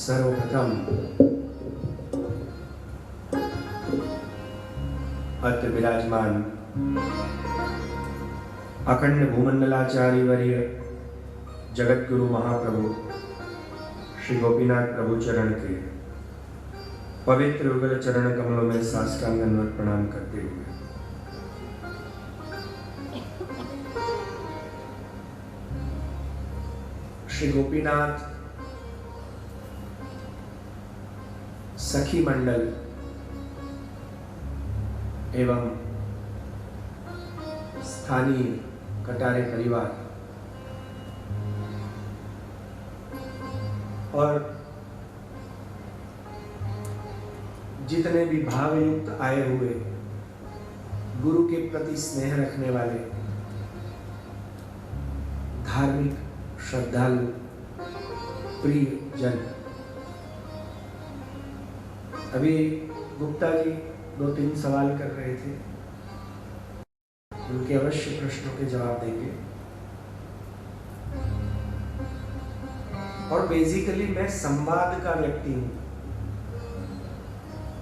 सर्वप्रथम अत्र विराजमान अखंड भूमंडलाचार्य वर्य जगत गुरु महाप्रभु श्री गोपीनाथ प्रभु चरण के पवित्र युगल चरण कमलों में साष्टांग दंडवत प्रणाम करते हुए श्री गोपीनाथ सखी मंडल एवं स्थानीय कटारे परिवार और जितने भी भावयुक्त आए हुए गुरु के प्रति स्नेह रखने वाले धार्मिक श्रद्धालु प्रिय जन, अभी गुप्ता जी 2-3 सवाल कर रहे थे, उनके अवश्य प्रश्नों के जवाब देंगे। और बेसिकली मैं संवाद का व्यक्ति हूं,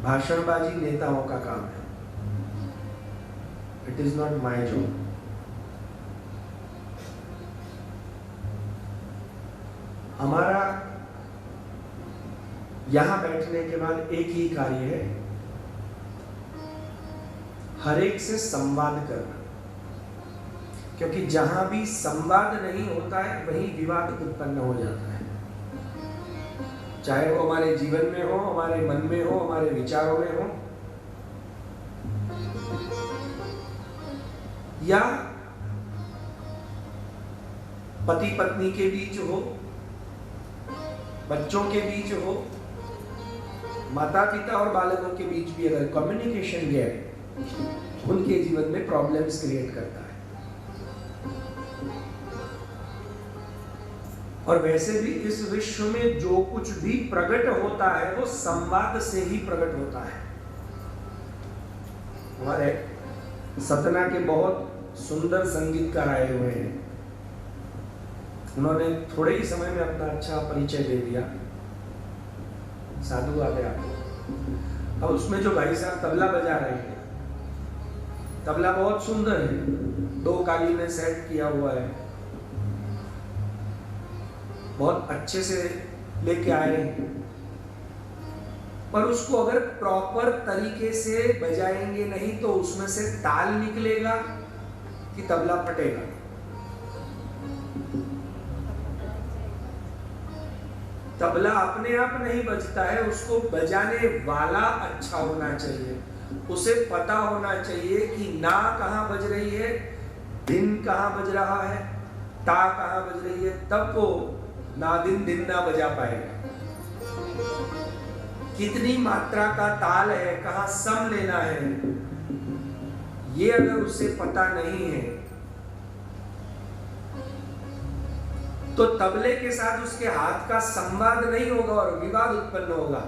भाषणबाजी नेताओं का काम है। It is not my job. हमारा यहां बैठने के बाद एक ही कार्य है, हर एक से संवाद करना, क्योंकि जहां भी संवाद नहीं होता है वहीं विवाद उत्पन्न हो जाता है। चाहे वो हमारे जीवन में हो, हमारे मन में हो, हमारे विचारों में हो, या पति पत्नी के बीच हो, बच्चों के बीच हो, माता पिता और बालकों के बीच भी अगर कम्युनिकेशन गैप उनके जीवन में प्रॉब्लम्स क्रिएट करता है। और वैसे भी इस विश्व में जो कुछ भी प्रकट होता है वो संवाद से ही प्रकट होता है। हमारे सतना के बहुत सुंदर संगीतकार आए हुए हैं, उन्होंने थोड़े ही समय में अपना अच्छा परिचय दे दिया। साधु आ गया। अब उसमें जो भाई साहब तबला बजा रहे हैं, तबला बहुत सुंदर है, 2 काली में सेट किया हुआ है, बहुत अच्छे से लेके आए हैं, पर उसको अगर प्रॉपर तरीके से बजाएंगे नहीं तो उसमें से ताल निकलेगा कि तबला फटेगा। तबला अपने आप नहीं बजता है, उसको बजाने वाला अच्छा होना चाहिए। उसे पता होना चाहिए कि ना कहाँ बज रही है, दिन कहाँ बज रहा है, ता कहाँ बज रही है, तब वो ना दिन ना बजा पाएगा। कितनी मात्रा का ताल है, कहाँ सम लेना है, ये अगर उसे पता नहीं है तो तबले के साथ उसके हाथ का संवाद नहीं होगा और विवाद उत्पन्न होगा।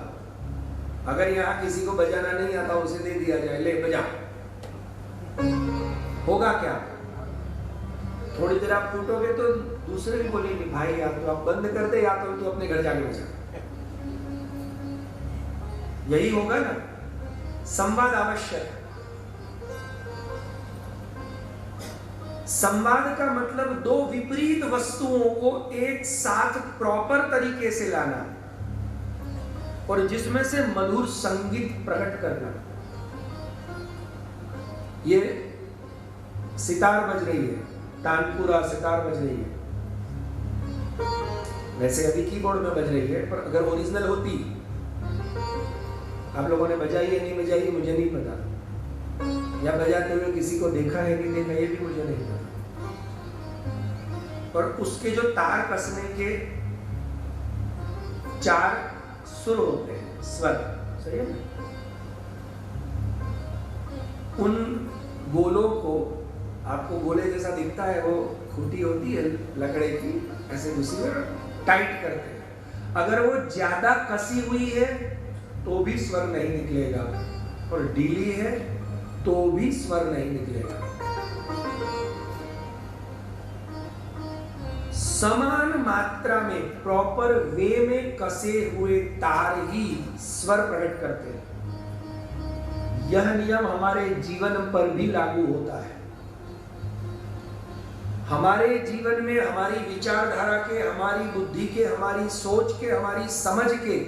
अगर यहाँ किसी को बजाना नहीं आता उसे दे दिया जाए, ले बजा, होगा क्या? थोड़ी देर आप टूटोगे तो दूसरे भी बोलेंगे भाई या तो आप बंद कर दे या तो तू अपने घर जाके बजा। यही होगा ना। संवाद आवश्यक है। संवाद का मतलब 2 विपरीत वस्तुओं को एक साथ प्रॉपर तरीके से लाना और जिसमें से मधुर संगीत प्रकट करना। ये सितार बज रही है, तानपुरा सितार बज रही है, वैसे अभी कीबोर्ड में बज रही है, पर अगर ओरिजिनल होती, आप लोगों ने बजाई है नहीं बजाई मुझे नहीं पता, या बजाते हुए किसी को देखा है कि देखा ये भी मुझे नहीं पता, पर उसके जो तार कसने के 4 सुर होते हैं, स्वर, सही है ना? उन गोलों को, आपको गोले जैसा दिखता है, वो खूंटी होती है लकड़े की, ऐसे उसी में टाइट करते हैं। अगर वो ज्यादा कसी हुई है तो भी स्वर नहीं निकलेगा, और ढीली है तो भी स्वर नहीं निकलेगा। समान मात्रा में प्रॉपर वे में कसे हुए तार ही स्वर प्रकट करते हैं। यह नियम हमारे जीवन पर भी लागू होता है। हमारे जीवन में हमारी विचारधारा के, हमारी बुद्धि के, हमारी सोच के, हमारी समझ के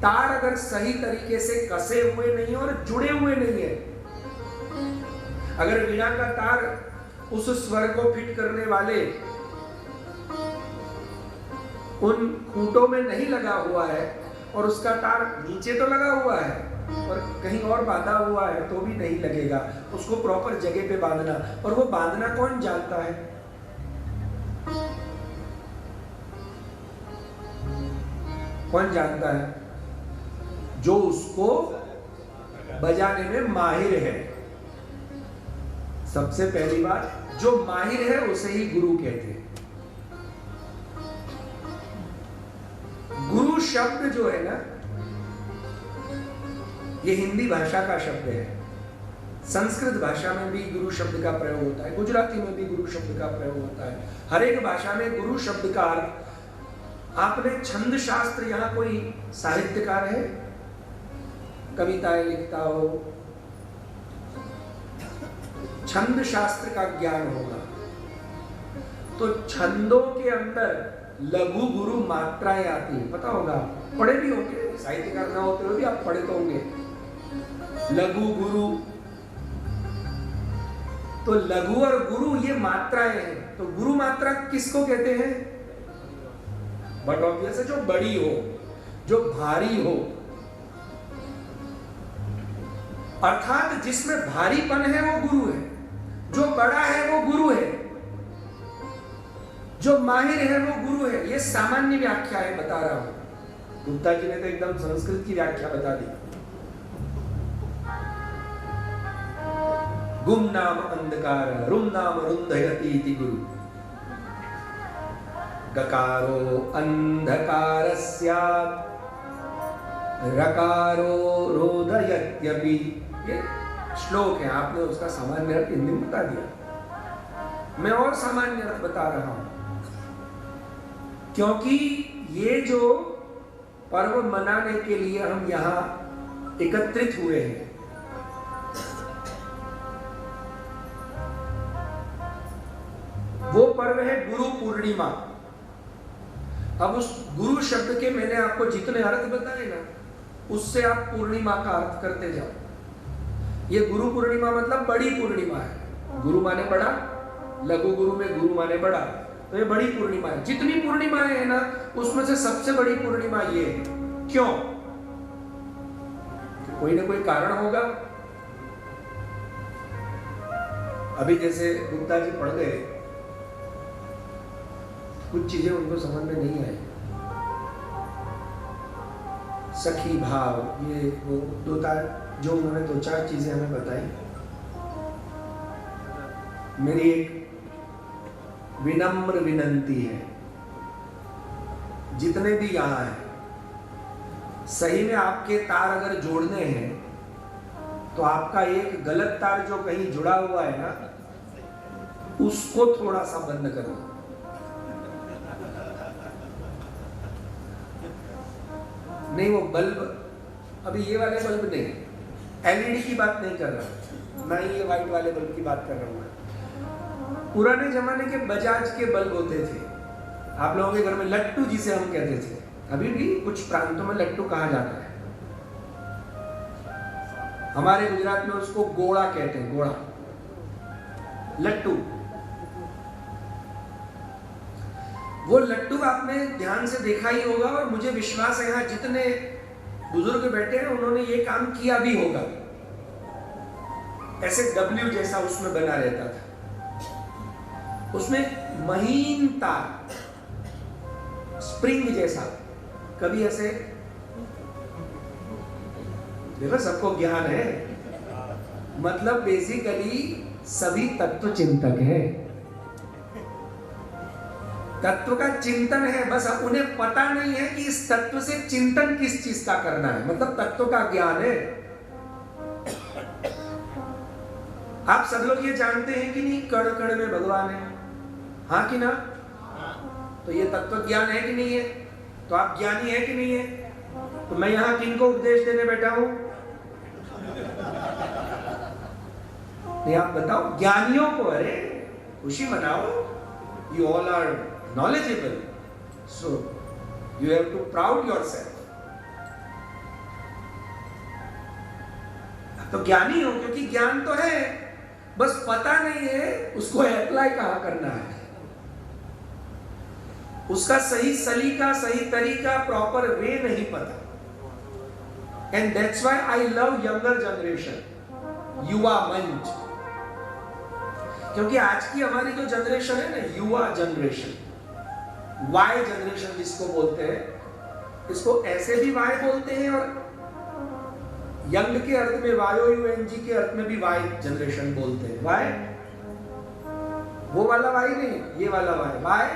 तार अगर सही तरीके से कसे हुए नहीं और जुड़े हुए नहीं है, अगर वीणा का तार उस स्वर को फिट करने वाले उन खूंटों में नहीं लगा हुआ है और उसका तार नीचे तो लगा हुआ है और कहीं और बांधा हुआ है तो भी नहीं लगेगा। उसको प्रॉपर जगह पे बांधना, और वो बांधना कौन जानता है? कौन जानता है? जो उसको बजाने में माहिर है। सबसे पहली बात, जो माहिर है उसे ही गुरु कहते हैं। गुरु शब्द जो है ना, ये हिंदी भाषा का शब्द है। संस्कृत भाषा में भी गुरु शब्द का प्रयोग होता है, गुजराती में भी गुरु शब्द का प्रयोग होता है। हर एक भाषा में गुरु शब्द का अर्थ, आपने छंद शास्त्र, यहाँ कोई साहित्यकार है, कविताएं लिखता हो, छंद शास्त्र का ज्ञान होगा, तो छंदों के अंदर लघु गुरु मात्राएं आती है, पता होगा, पढ़े भी होंगे, साहित्यकार ना होते हुए भी आप पढ़े तो होंगे। लघु गुरु, तो लघु और गुरु ये मात्राएं हैं। तो गुरु मात्रा किसको कहते हैं? बट ऑब्वियस है, जो बड़ी हो, जो भारी हो, अर्थात जिसमें भारीपन है वो गुरु है, जो बड़ा है वो गुरु है, जो माहिर है वो गुरु है। ये सामान्य व्याख्या है, बता रहा हूं। गुप्ता जी ने तो एकदम संस्कृत की व्याख्या बता दी। गुम नाम अंधकार, रुम नाम रुंधयति इति गुरु, गकारो अंधकार स्यात्, रकारो रोदयत्यपि। ये श्लोक है, आपने उसका सामान्य अर्थ हिंदी में बता दिया, मैं और सामान्य अर्थ बता रहा हूं। क्योंकि ये जो पर्व मनाने के लिए हम यहां एकत्रित हुए हैं, वो पर्व है गुरु पूर्णिमा। अब उस गुरु शब्द के मैंने आपको जितने अर्थ बताए ना, उससे आप पूर्णिमा का अर्थ करते जाओ। ये गुरु पूर्णिमा मतलब बड़ी पूर्णिमा है। गुरु माने बड़ा, लघु गुरु में गुरु माने बड़ा, तो ये बड़ी पूर्णिमा है। जितनी पूर्णिमाएं है ना, उसमें से सबसे बड़ी पूर्णिमा ये है। क्यों? कोई ना कोई कारण होगा। अभी जैसे गुप्ता जी पढ़ गए, कुछ चीजें उनको समझ में नहीं आई। सखी भाव, ये वो जो उन्होंने दो चार चीजें हमें बताई। मेरी एक विनम्र विनंती है, जितने भी यहां हैं, सही में आपके तार अगर जोड़ने हैं तो आपका एक गलत तार जो कहीं जुड़ा हुआ है ना, उसको थोड़ा सा बंद करो। नहीं, वो बल्ब, अभी ये वाले बल्ब नहीं, एलईडी की बात नहीं कर रहा, मैं ये व्हाइट वाले बल्ब की बात कर रहा हूँ। पुराने जमाने के बजाज के बल्ब होते थे, आप लोगों के घर में लट्टू जिसे हम कहते थे, अभी भी कुछ प्रांतों में लट्टू कहा जाता है। हमारे गुजरात में उसको गोड़ा कहते हैं, गोड़ा, लट्टू। वो लट्टू आपने ध्यान से देखा ही होगा, और मुझे विश्वास है यहाँ जितने बुजुर्ग बैठे हैं उन्होंने ये काम किया भी होगा। ऐसे डब्ल्यू जैसा उसमें बना रहता था, उसमें महीन तार, स्प्रिंग जैसा, कभी ऐसे, देखो सबको ज्ञान है, मतलब बेसिकली सभी तत्व चिंतक हैं, तत्व का चिंतन है, बस उन्हें पता नहीं है कि इस तत्व से चिंतन किस चीज का करना है, मतलब तत्व का ज्ञान है। आप सब लोग ये जानते हैं कि नहीं, कण कण में भगवान है, हाँ कि ना? तो ये तत्व ज्ञान है कि नहीं है? तो आप ज्ञानी है कि नहीं है? तो मैं यहां किनको उपदेश देने बैठा हूं? नहीं, आप बताओ ज्ञानियों को। अरे खुशी मनाओ, you all are knowledgeable, so you have to proud yourself. तो ज्ञानी हो, क्योंकि ज्ञान तो है, बस पता नहीं है उसको अप्लाई कहां करना है, उसका सही सलीका, सही तरीका, प्रॉपर वे नहीं पता। And that's why I love younger generation, युवा मंच। क्योंकि आज की हमारी जो जनरेशन है ना, युवा जनरेशन, वाई जनरेशन जिसको बोलते हैं, इसको ऐसे भी वाई बोलते हैं और यंग के अर्थ में YOUNG के अर्थ में भी वाई जनरेशन बोलते हैं। वाई वो वाला वाई नहीं, ये वाला वाई। वाई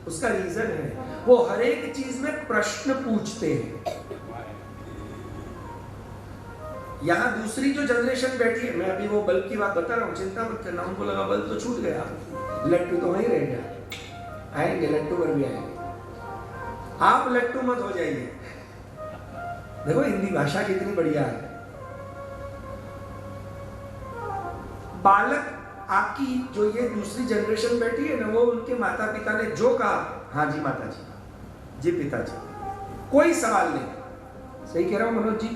उसका रीजन है, वो हर एक चीज में प्रश्न पूछते हैं। यहां दूसरी जो जनरेशन बैठी है, मैं अभी वो बल्ब की बात बता रहा हूं, चिंता मत करना। उनको लगा बल्ब तो छूट गया, लट्टू तो वहीं रह गया। आएंगे लट्टू पर भी आएंगे, आप लट्टू मत हो जाइए। देखो हिंदी भाषा कितनी बढ़िया है। बालक आपकी जो ये दूसरी जनरेशन बैठी है ना, वो उनके माता पिता ने जो कहा, हाँ जी माता जी, जी पिताजी, कोई सवाल नहीं। सही कह रहा हूं मनोज जी?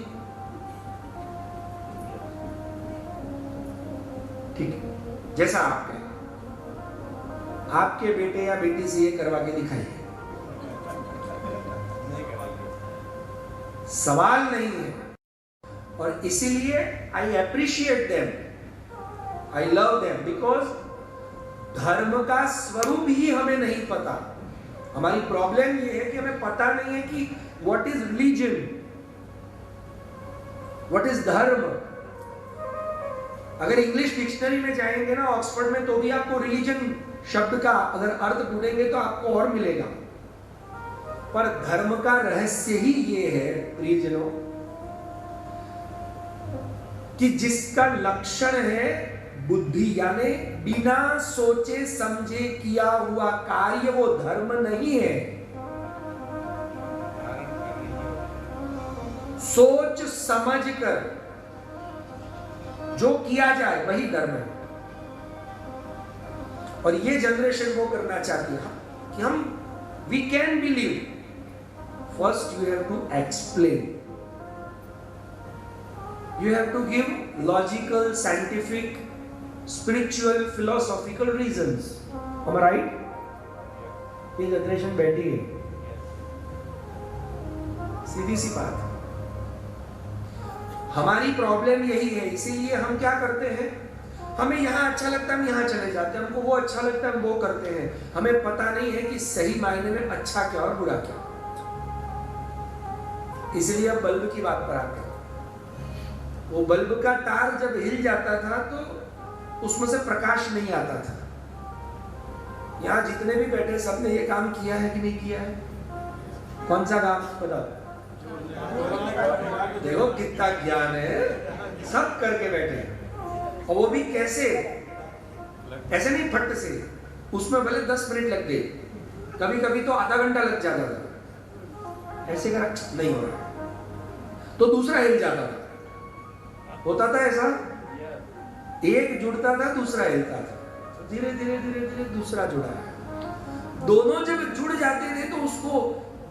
ठीक है, जैसा आप कहें। आपके बेटे या बेटी से ये करवा के दिखाइए, सवाल नहीं है। और इसीलिए I appreciate them, I love them, because धर्म का स्वरूप ही हमें नहीं पता। हमारी प्रॉब्लम ये है कि हमें पता नहीं है कि what is religion, what is धर्म। अगर इंग्लिश डिक्शनरी में जाएंगे ना ऑक्सफोर्ड में, तो भी आपको रिलीजन शब्द का अगर अर्थ ढूंढेंगे तो आपको और मिलेगा। पर धर्म का रहस्य ही ये है प्रियजनों, कि जिसका लक्षण है बुद्धि, यानी बिना सोचे समझे किया हुआ कार्य, वो धर्म नहीं है। सोच समझ कर जो किया जाए वही धर्म है। और ये जनरेशन वो करना चाहती है कि हम we can believe. First you have to explain. You have to give logical, scientific, spiritual, philosophical reasons. Am I right? ये जनरेशन बैठी है, सीधी सी बात। हमारी प्रॉब्लम यही है, इसीलिए हम क्या करते हैं, हमें यहाँ अच्छा लगता है हम यहाँ चले जाते हैं, हमको वो अच्छा लगता है हम वो करते हैं। हमें पता नहीं है कि सही मायने में अच्छा क्या और बुरा क्या। इसलिए अब बल्ब की बात पर आते हैं। वो बल्ब का तार जब हिल जाता था तो उसमें से प्रकाश नहीं आता था। यहां जितने भी बैठे सबने ये काम किया है कि नहीं किया है? कौन सा काम बताओ? देखो कितना ज्ञान है, सब करके बैठे। और वो भी कैसे? ऐसे नहीं फट से, उसमें भले 10 मिनट लग गए, कभी कभी तो आधा घंटा लग जाता था। ऐसे करा नहीं हो रहा तो दूसरा हिल जाता था। होता था ऐसा, एक जुड़ता था दूसरा हिलता था, तो धीरे धीरे धीरे धीरे दूसरा जुड़ा है। दोनों जब जुड़ जाते थे तो उसको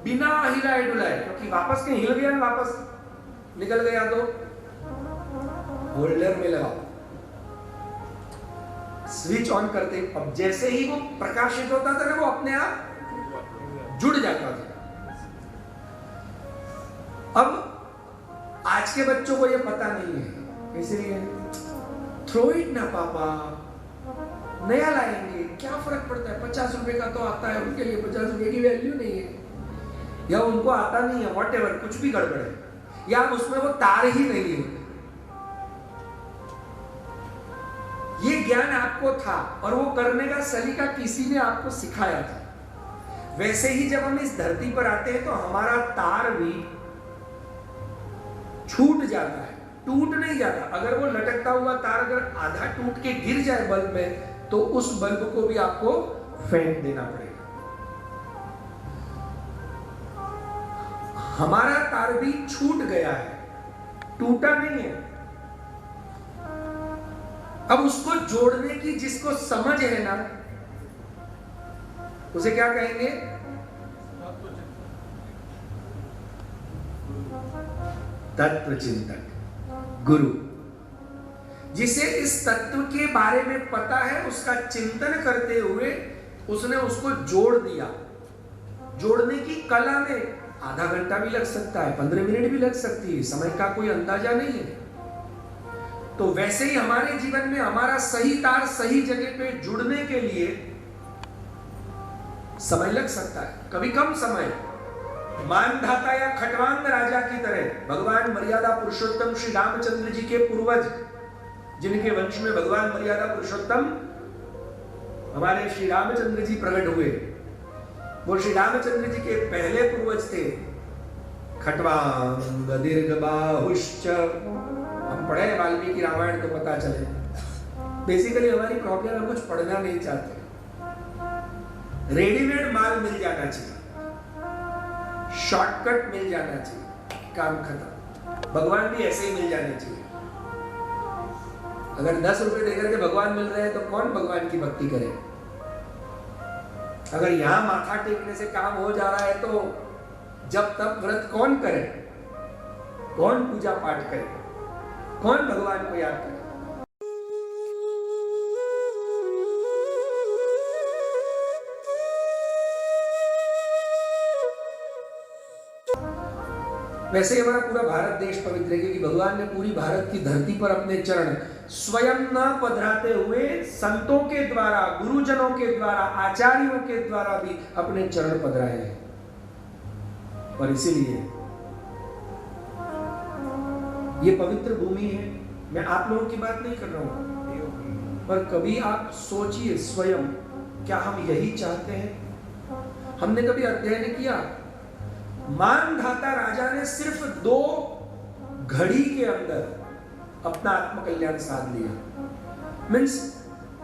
बिना हिलाए डुलाए, क्योंकि वापस कहीं हिल गया वापस निकल गया तो होल्डर में लगाओ, स्विच ऑन करते। अब जैसे ही वो प्रकाशित होता था ना, वो अपने आप जुड़ जाता था। अब आज के बच्चों को ये पता नहीं है, इसलिए थ्रो इट ना पापा, नया लाएंगे, क्या फर्क पड़ता है, 50 रुपए का तो आता है, उनके लिए 50 रुपए की वैल्यू नहीं है, या उनको आता नहीं है, व्हाटएवर, कुछ भी गड़बड़ है, या उसमें वो तार ही नहीं है। ये ज्ञान आपको था और वो करने का सलीका किसी ने आपको सिखाया था। वैसे ही जब हम इस धरती पर आते हैं तो हमारा तार भी छूट जाता है, टूट नहीं जाता। अगर वो लटकता हुआ तार अगर आधा टूट के गिर जाए बल्ब में, तो उस बल्ब को भी आपको फेंक देना पड़ेगा। हमारा तार भी छूट गया है, टूटा नहीं है। अब उसको जोड़ने की जिसको समझ है ना, उसे क्या कहेंगे? तत्व चिंतक, गुरु। जिसे इस तत्व के बारे में पता है, उसका चिंतन करते हुए उसने उसको जोड़ दिया। जोड़ने की कला में आधा घंटा भी लग सकता है, 15 मिनट भी लग सकती है, समय का कोई अंदाजा नहीं है। तो वैसे ही हमारे जीवन में हमारा सही तार सही जगह पे जुड़ने के लिए समय लग सकता है, कभी कम समय। मानधाता या खटवांग राजा की तरह भगवान मर्यादा पुरुषोत्तम श्री रामचंद्र जी के पूर्वज, जिनके वंश में भगवान मर्यादा पुरुषोत्तम हमारे श्री रामचंद्र जी प्रकट हुए, वो श्री रामचंद्र जी के पहले पूर्वज थे। खटवांग दीर्घ बाहुश्च, हम पढ़े वाल्मीकि रामायण तो पता चले। बेसिकली हमारी प्रॉब्लम है कुछ पढ़ना नहीं चाहते, रेडीमेड माल मिल जाना चाहिए, शॉर्टकट मिल जाना चाहिए, काम खत्म। भगवान भी ऐसे ही मिल जाने चाहिए। अगर 10 रुपए देकर के भगवान मिल रहे हैं तो कौन भगवान की भक्ति करे? अगर यहां माथा टेकने से काम हो जा रहा है तो जब तक व्रत कौन करे, कौन पूजा पाठ करे, कौन भगवान को याद करे? वैसे हमारा पूरा भारत देश पवित्र है, क्योंकि भगवान ने पूरी भारत की धरती पर अपने चरण स्वयं न पधराते हुए संतों के द्वारा, गुरुजनों के द्वारा, आचार्यों के द्वारा भी अपने चरण पधराए हैं। और इसीलिए ये पवित्र भूमि है। मैं आप लोगों की बात नहीं कर रहा हूं, पर कभी आप सोचिए स्वयं, क्या हम यही चाहते हैं? हमने कभी अध्ययन किया? मानधाता राजा ने सिर्फ 2 घड़ी के अंदर अपना आत्मकल्याण साध लिया। मीन्स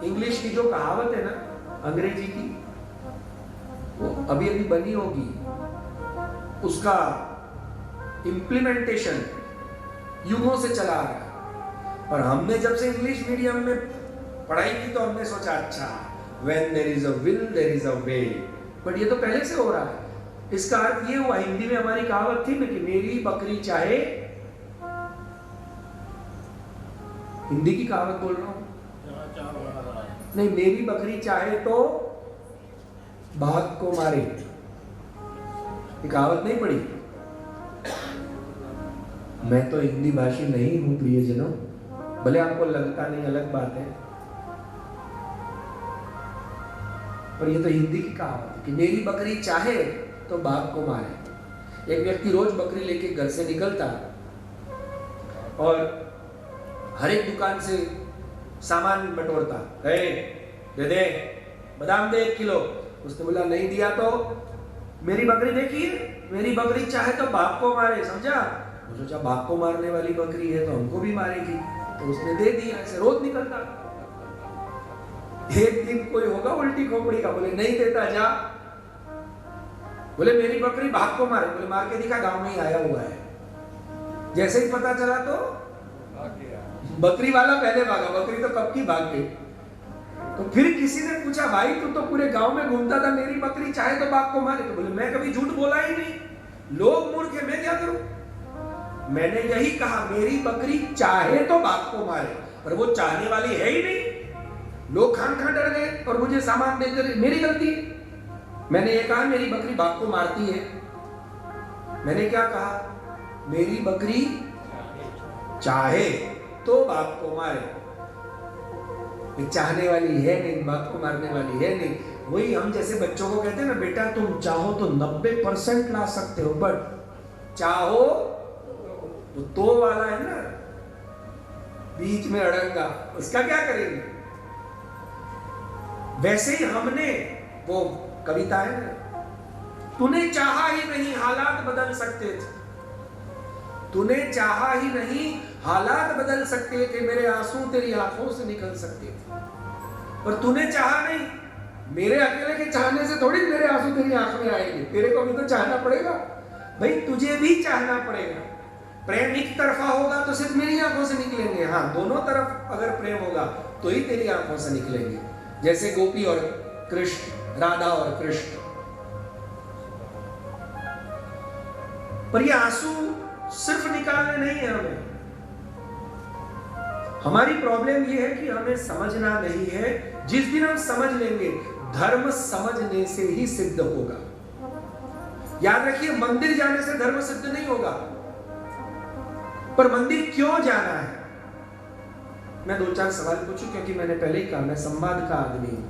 इंग्लिश की जो कहावत है ना, अंग्रेजी की, वो अभी अभी बनी होगी, उसका इंप्लीमेंटेशन युगों से चला आ रहा है। और हमने जब से इंग्लिश मीडियम में पढ़ाई की तो हमने सोचा अच्छा, when there is a will there is a way, but ये तो पहले से हो रहा है। इसका अर्थ ये हुआ, हिंदी में हमारी कहावत थी ना कि मेरी बकरी चाहे, हिंदी की कहावत बोल रहा हूं, नहीं, मेरी बकरी चाहे तो बाघ को मारे, ये कहावत नहीं पढ़ी? मैं तो हिंदी भाषी नहीं हूं प्रियजनों, भले आपको लगता नहीं, अलग बात है, पर ये तो हिंदी की कहावत है कि मेरी बकरी चाहे तो बाघ को मारे। एक व्यक्ति रोज बकरी लेके घर से निकलता और हर एक दुकान से सामान बटोरता, दे दे बादाम दे 1 किलो। उसने बोला नहीं दिया तो मेरी बकरी देखिए, मेरी बकरी चाहे तो बाघ को मारे, समझा? वो सोचा बाघ को मारने वाली बकरी है तो हमको भी मारेगी, तो उसने दे दिया। ऐसे रोज निकलता। एक दिन कोई होगा उल्टी खोपड़ी का, बोले नहीं देता जा, बोले मेरी बकरी बाघ को मारे, बोले मार के दिखा, गांव में ही आया हुआ है। जैसे ही पता चला तो बकरी वाला पहले भागा, बकरी तो कब की भाग गई। तो फिर किसी ने पूछा भाई तू तो पूरे गांव में घूमता था, मेरी बकरी चाहे तो बाघ को मारे, तो बोले मैं कभी झूठ बोला ही नहीं, लोग मूर्ख है, मैं क्या करूं? मैंने यही कहा मेरी बकरी चाहे तो बाघ को मारे, पर वो चाहने वाली है ही नहीं। लोग खान डर गए और मुझे सामान देकर, मेरी गलती है। मैंने ये कहा मेरी बकरी बाघ को मारती है, मैंने क्या कहा? मेरी बकरी चाहे तो बाघ को मारे, चाहने वाली है नहीं, बाघ को मारने वाली है नहीं। वही हम जैसे बच्चों को कहते हैं ना, बेटा तुम चाहो तो 90% ला सकते हो, बट चाहो तो वाला है ना, बीच में अड़ंगा, उसका क्या करेंगे? वैसे ही हमने, वो कविता है ना, तूने चाहा ही नहीं हालात बदल सकते थे, तूने चाहा ही नहीं हालात बदल सकते थे, मेरे आंसू तेरी आंखों से निकल सकते थे, पर तूने चाहा नहीं। मेरे अकेले के चाहने से थोड़ी मेरे आंसू तेरी आंख में आएंगे, तेरे को भी तो चाहना पड़ेगा। भाई तुझे भी चाहना पड़ेगा। प्रेम एक तरफा होगा तो सिर्फ मेरी आंखों से निकलेंगे, हाँ दोनों तरफ अगर प्रेम होगा तो ही तेरी आंखों से निकलेंगे। जैसे गोपी और कृष्ण, राधा और कृष्ण। पर ये आंसू सिर्फ निकालने नहीं है हमें। हमारी प्रॉब्लम ये है कि हमें समझना नहीं है। जिस दिन हम समझ लेंगे, धर्म समझने से ही सिद्ध होगा। याद रखिए, मंदिर जाने से धर्म सिद्ध नहीं होगा। पर मंदिर क्यों जाना है? मैं 2-4 सवाल पूछूं, क्योंकि मैंने पहले ही कहा मैं संवाद का आदमी हूं।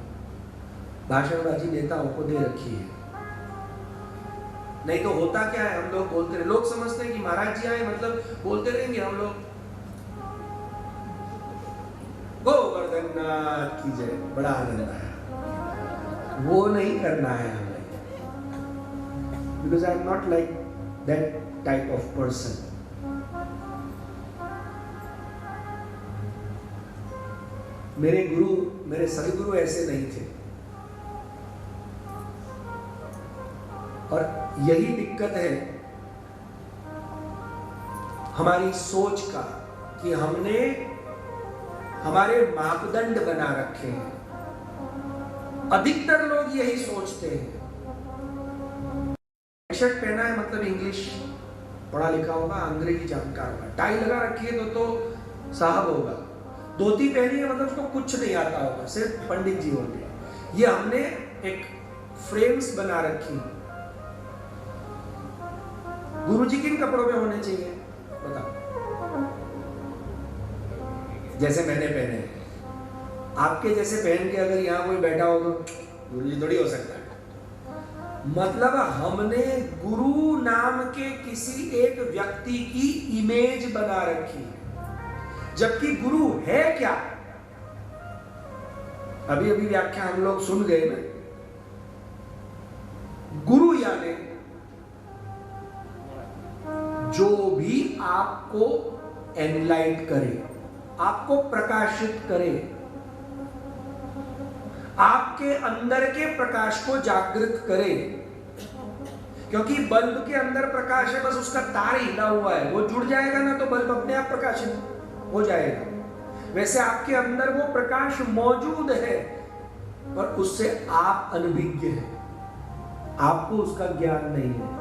भाषणबाजी नेताओं को दे रखी है। नहीं तो होता क्या है, हम लोग बोलते रहे, लोग समझते हैं कि महाराज जी आए मतलब बोलते रहेंगे हम लोग गोवर्धन नाथ की जय, बड़ा आनंद आया। वो नहीं करना है हमें, because I am not like that type of person. मेरे गुरु, मेरे सदगुरु ऐसे नहीं थे। और यही दिक्कत है हमारी सोच का, कि हमने हमारे मापदंड बना रखे हैं। अधिकतर लोग यही सोचते हैं, शर्ट पहना है मतलब इंग्लिश पढ़ा लिखा होगा, अंग्रेजी जानकार होगा, टाई लगा रखी है तो साहब होगा, धोती पहनी है मतलब उसको कुछ नहीं आता होगा, सिर्फ पंडित जी होंगे। ये हमने एक फ्रेम्स बना रखी। गुरुजी किन कपड़ों में होने चाहिए बताओ? जैसे मैंने पहने, आपके जैसे पहन के अगर यहां कोई बैठा हो तो गुरुजी थोड़ी हो सकता है। मतलब हमने गुरु नाम के किसी एक व्यक्ति की इमेज बना रखी है, जबकि गुरु है क्या? अभी अभी व्याख्या हम लोग सुन गए ना। गुरु यानी जो भी आपको एनलाइट करे, आपको प्रकाशित करे, आपके अंदर के प्रकाश को जागृत करे। क्योंकि बल्ब के अंदर प्रकाश है, बस उसका तार हिला हुआ है, वो जुड़ जाएगा ना तो बल्ब अपने आप प्रकाशित हो जाएगा। वैसे आपके अंदर वो प्रकाश मौजूद है, पर उससे आप अनभिज्ञ हैं, आपको उसका ज्ञान नहीं है।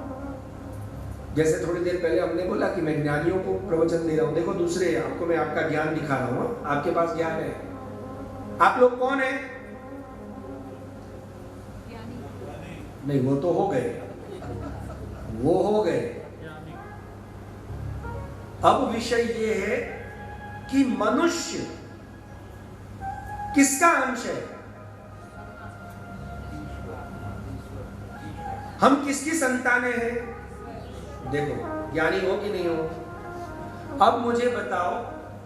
जैसे थोड़ी देर पहले हमने बोला कि मैं ज्ञानियों को प्रवचन दे रहा हूं, देखो दूसरे आपको मैं आपका ज्ञान दिखा रहा हूं, आपके पास ज्ञान है। आप लोग कौन है? नहीं, वो तो हो गए, वो हो गए। अब विषय ये है कि मनुष्य किसका अंश है? हम किसकी संतानें हैं? देखो, ज्ञानी हो कि नहीं हो। अब मुझे बताओ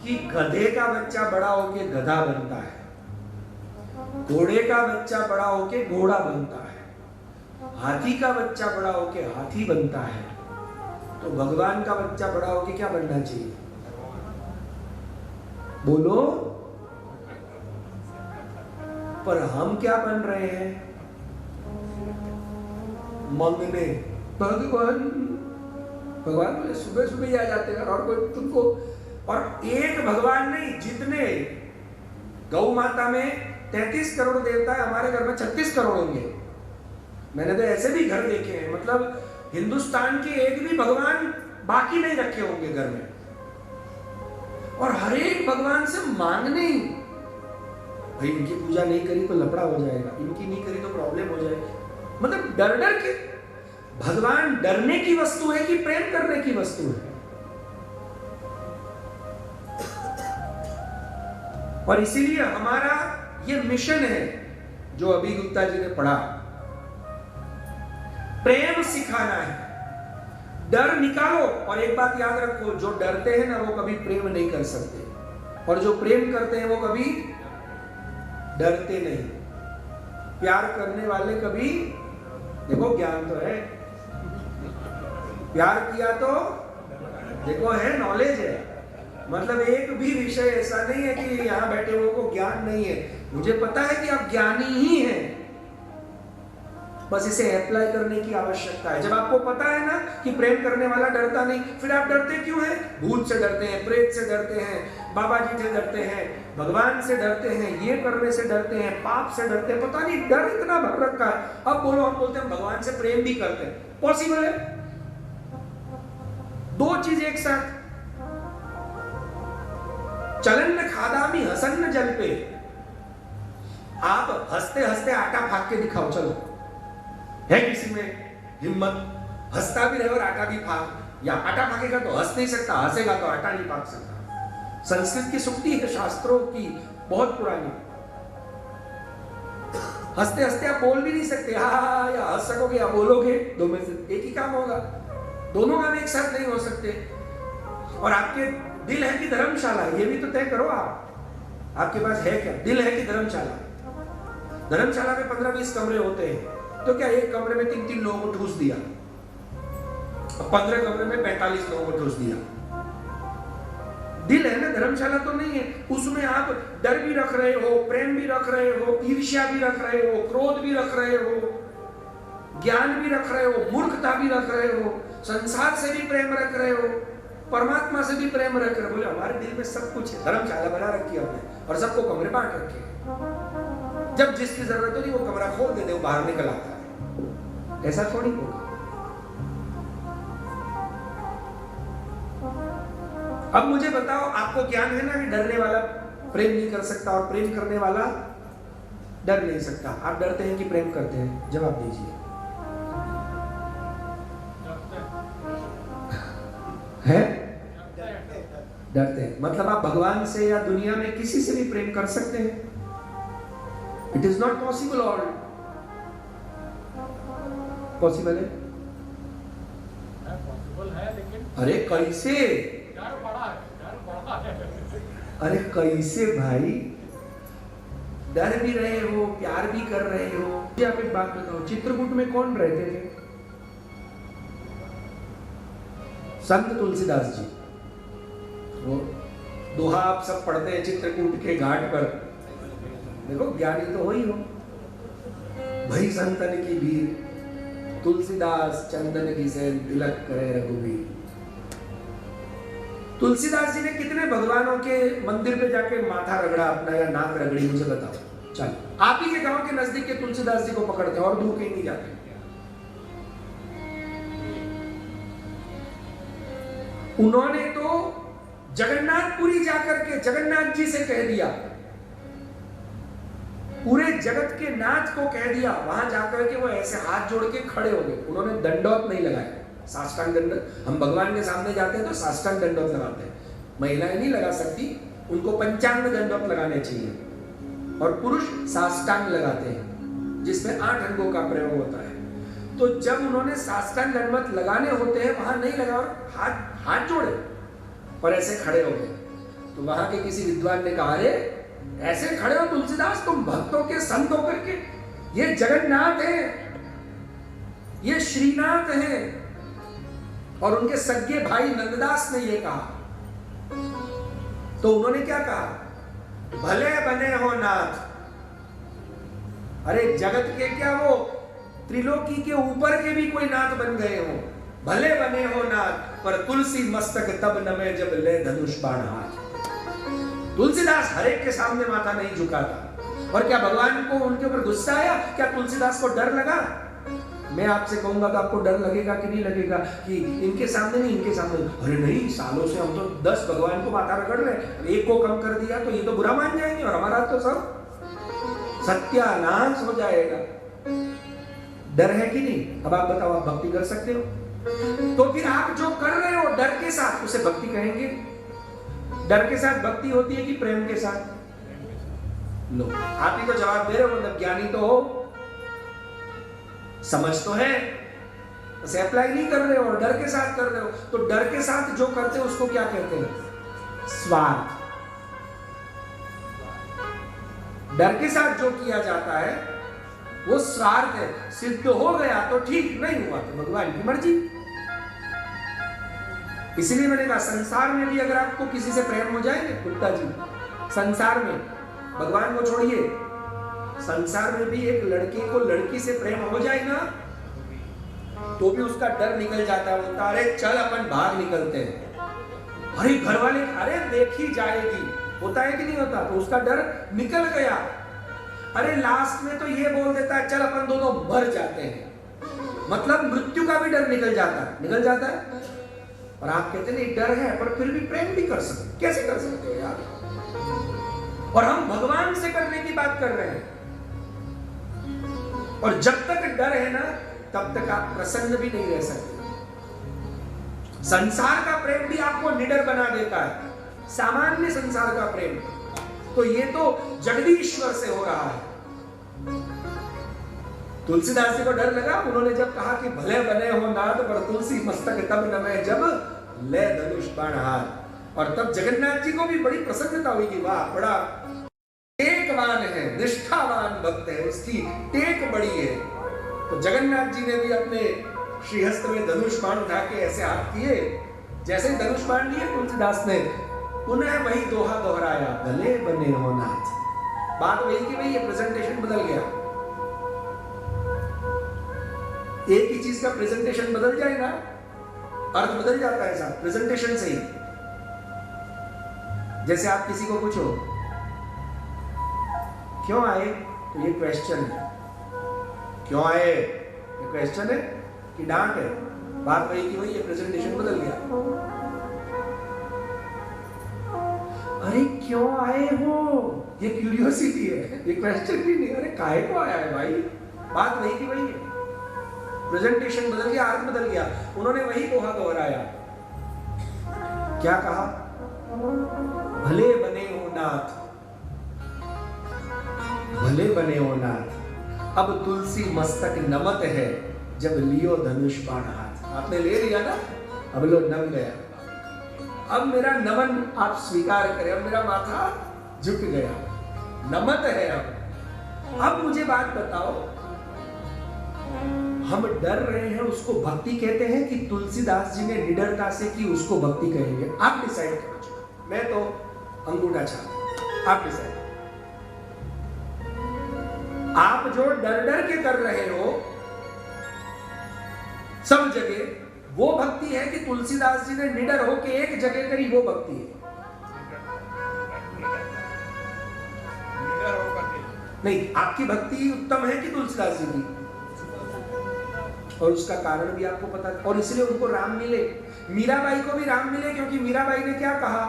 कि गधे का बच्चा बड़ा होके गधा बनता है, घोड़े का बच्चा बड़ा होके घोड़ा बनता है, हाथी का बच्चा बड़ा होके हाथी बनता है, तो भगवान का बच्चा बड़ा होके क्या बनना चाहिए? बोलो। पर हम क्या बन रहे हैं? मंगने। भगवान बोले सुबह सुबह ही आ जाते हैं, और कोई तुमको, और एक भगवान नहीं, जितने गौ माता में 33 करोड़ देवता है, हमारे घर में 36 करोड़ होंगे। मैंने तो ऐसे भी घर देखे हैं, मतलब हिंदुस्तान के एक भी भगवान बाकी नहीं रखे होंगे घर में, और हर एक भगवान से मांगने ही। भाई इनकी पूजा नहीं करी तो लफड़ा हो जाएगा, इनकी नहीं करी तो प्रॉब्लम हो जाएगी। मतलब डर डर के। भगवान डरने की वस्तु है कि प्रेम करने की वस्तु है? और इसीलिए हमारा ये मिशन है, जो अभी गुप्ता जी ने पढ़ा, प्रेम सिखाना है। डर निकालो। और एक बात याद रखो, जो डरते हैं ना वो कभी प्रेम नहीं कर सकते, और जो प्रेम करते हैं वो कभी डरते नहीं। प्यार करने वाले कभी, देखो ज्ञान तो है, प्यार किया तो देखो है, नॉलेज है। मतलब एक भी विषय ऐसा नहीं है कि यहां बैठे हुए को ज्ञान नहीं है। मुझे पता है कि आप ज्ञानी ही हैं, बस इसे अप्लाई करने की आवश्यकता है। जब आपको पता है ना कि प्रेम करने वाला डरता नहीं, फिर आप डरते क्यों हैं? भूत से डरते हैं, प्रेत से डरते हैं, बाबा जी से डरते हैं, भगवान से डरते हैं, ये करने से डरते हैं, पाप से डरते हैं, पता नहीं डर इतना भर रखा है। अब बोलो, हम बोलते हैं भगवान से प्रेम भी करते हैं, पॉसिबल है? दो चीज एक साथ। चलन खादामी हसन जल पे, आप हंसते हंसते आटा फाक के दिखाओ, चलो, है किसी में हिम्मत? हंसता भी रहे और आटा भी फाक, या आटा फाकेगा तो हंस नहीं सकता, हंसेगा तो आटा नहीं फाक सकता। संस्कृत की सुक्ति है, शास्त्रों की बहुत पुरानी। हंसते हंसते आप बोल भी नहीं सकते, हा या हंस सकोगे या बोलोगे, दो में से एक ही काम होगा। दोनों काम एक साथ नहीं हो सकते। और आपके दिल है कि धर्मशाला, ये भी तो तय करो आप, आपके पास है क्या? दिल है कि धर्मशाला? धर्मशाला में 15-20 कमरे होते हैं, तो क्या एक कमरे में 3-3 लोगों को ठूस दिया, 15 कमरे में 45 लोगों को ठूस दिया? दिल है ना, धर्मशाला तो नहीं है। उसमें आप डर भी रख रहे हो, प्रेम भी रख रहे हो, ईर्ष्या भी रख रहे हो, क्रोध भी रख रहे हो, ज्ञान भी रख रहे हो, मूर्खता भी रख रहे हो, संसार से भी प्रेम रख रहे हो, परमात्मा से भी प्रेम रख रहे हो। बोले हमारे दिल में सब कुछ है, धर्मशाला बना रखी है हमने, और सबको कमरे बांट रखे हैं। जब जिसकी जरूरत होगी वो कमरा खोल देते, वो बाहर निकल आता है। ऐसा थोड़ी होगा। अब मुझे बताओ, आपको ज्ञान है ना कि डरने वाला प्रेम नहीं कर सकता और प्रेम करने वाला डर नहीं सकता। आप डरते हैं कि प्रेम करते हैं? जवाब दीजिए। है? डरते हैं। मतलब आप भगवान से या दुनिया में किसी से भी प्रेम कर सकते हैं? It is not possible. और पॉसिबल है? पॉसिबल है, लेकिन अरे कैसे? डर बड़ा है। अरे कैसे भाई? डर भी रहे हो, प्यार भी कर रहे हो। मुझे आप एक बात बताओ, चित्रकूट में कौन रहते थे? संत तुलसीदास जी। वो दोहा आप सब पढ़ते हैं चित्रकूट के घाट पर। देखो, ज्ञानी तो हो ही हो। भई संतन की भीड़, तुलसीदास चंदन की सेन, तिलक करे रघुवीर। तुलसीदास जी ने कितने भगवानों के मंदिर पे जाके माथा रगड़ा अपना, या नाक रगड़ी? मुझे बताओ। चलो, आप ही के गांव के नजदीक के तुलसीदास जी को पकड़ते और दूर कहीं नहीं जाते। उन्होंने तो जगन्नाथपुरी जाकर के जगन्नाथ जी से कह दिया, पूरे जगत के नाथ को कह दिया। वहां जाकर के वो ऐसे हाथ जोड़ के खड़े हो गए। उन्होंने दंडौत नहीं लगाया, साष्टांग दंड। हम भगवान के सामने जाते हैं तो साष्टांग दंडौत लगाते हैं। महिलाएं नहीं लगा सकती, उनको पंचांग दंडौत लगाने चाहिए। और पुरुष साष्टांग लगाते हैं, जिसमें 8 अंगों का प्रयोग होता है। तो जब उन्होंने साष्टांग दंडवत लगाने होते हैं, वहां नहीं लगा और हाथ जोड़े और ऐसे खड़े हो गए। तो वहां के किसी विद्वान ने कहा, अरे ऐसे खड़े हो तुलसीदास, तुम भक्तों के संत होकर के? ये जगन्नाथ है, ये श्रीनाथ है। और उनके सगे भाई नंददास ने ये कहा। तो उन्होंने क्या कहा? भले बने हो नाथ। अरे जगत के क्या, वो त्रिलोकी के ऊपर के भी कोई नाथ बन गए हो। भले बने हो नाथ, पर तुलसी मस्तक तब नमे जब ले धनुष बाण हाथ। तुलसीदास हर एक के सामने माथा नहीं झुकाता। और क्या भगवान को उनके ऊपर गुस्सा आया? क्या तुलसीदास को डर लगा? मैं आपसे कहूंगा तो आपको डर लगेगा कि नहीं लगेगा कि इनके सामने नहीं, इनके सामने? अरे नहीं, सालों से हम तो 10 भगवान को माथा रगड़ रहे, एक को कम कर दिया तो ये तो बुरा मान जाएंगे और हमारा तो सब सत्यानाश हो जाएगा। डर है कि नहीं? अब आप बताओ, आप भक्ति कर सकते हो? तो फिर आप जो कर रहे हो डर के साथ, उसे भक्ति कहेंगे? डर के साथ भक्ति होती है कि प्रेम के साथ? लो, आप ही तो जवाब दे रहे हो, मतलब ज्ञानी तो हो, समझ तो है, उसे अप्लाई नहीं कर रहे हो और डर के साथ कर रहे हो। तो डर के साथ जो करते हो उसको क्या कहते हैं? स्वार्थ। डर के साथ जो किया जाता है वो स्वार्थ है। सिद्ध हो गया तो ठीक, नहीं हुआ तो भगवान की मर्जी। इसलिए मैंने कहा, संसार में भी अगर आपको किसी से प्रेम हो जाए, गुप्ता जी, संसार में भगवान को छोड़िए, संसार में भी एक लड़के को लड़की से प्रेम हो जाए ना तो भी उसका डर निकल जाता है, बोलता अरे चल अपन बाहर निकलते हैं, अरे घर वाले अरे देखी जाएगी, होता है कि नहीं होता, तो उसका डर निकल गया। अरे लास्ट में तो ये बोल देता है चल अपन दोनों मर जाते हैं, मतलब मृत्यु का भी डर निकल जाता है। और आप कहते नहीं डर है पर फिर भी प्रेम भी कर सकते, कैसे कर सकते हो यार? और हम भगवान से करने की बात कर रहे हैं। और जब तक डर है ना तब तक आप प्रसन्न भी नहीं रह सकते। संसार का प्रेम भी आपको निडर बना देता है, सामान्य संसार का प्रेम। तो ये तो जगदीश्वर से हो रहा है। तुलसीदास जी को डर लगा, उन्होंने जब कहा कि भले बने हो नाथ पर तुलसी मस्तक तब नमः जब ले धनुष बाण हाथ। और तब जगन्नाथ जी को भी बड़ी प्रसन्नता हुई कि वाह बड़ा टेकवान है, निष्ठावान भक्त है, उसकी टेक बड़ी है। तो जगन्नाथ जी ने भी अपने श्रीहस्त में धनुष बाण उठा के ऐसे हाथ किए, जैसे ही धनुष बाण लिए तुलसीदास ने उन्हें वही दोहा दोहराया, भले बने हो नाथ। बात वही कि भाई ये प्रेजेंटेशन बदल गया। एक ही चीज का प्रेजेंटेशन बदल जाए ना, अर्थ बदल जाता है साहब, प्रेजेंटेशन से ही। जैसे आप किसी को पूछो क्यों आए, तो ये क्वेश्चन है, क्यों आए ये क्वेश्चन है कि डांट है। बात वही कि वही ये प्रेजेंटेशन बदल गया। अरे क्यों आए हो ये क्यूरियोसिटी है, ये क्वेश्चन भी नहीं। अरे काहे को आया है भाई, बात वही की वही है, प्रेजेंटेशन बदल गया, अर्थ बदल गया। उन्होंने वही दोहा दोहराया, क्या कहा, भले बने हो नाथ, भले बने हो नाथ, अब तुलसी मस्तक नमत है जब लियो धनुष बाण हाथ। आपने ले लिया ना, अब लो नम गया, अब मेरा नमन आप स्वीकार करें, अब मेरा माथा झुक गया, नमत है। अब मुझे बात बताओ, हम डर रहे हैं उसको भक्ति कहते हैं कि तुलसीदास जी ने निडरता से की उसको भक्ति कहेंगे? आप डिसाइड करो, मैं तो अंगूठा छाप, आप डिसाइड। आप जो डर डर के कर रहे हो सब जगह, वो भक्ति है कि तुलसीदास जी ने निडर होके एक जगह करी, वो भक्ति है? नहीं, आपकी भक्ति उत्तम है कि तुलसीदास जी की? और उसका कारण भी आपको पता है, और इसलिए उनको राम मिले। मीराबाई को भी राम मिले क्योंकि मीराबाई ने क्या कहा,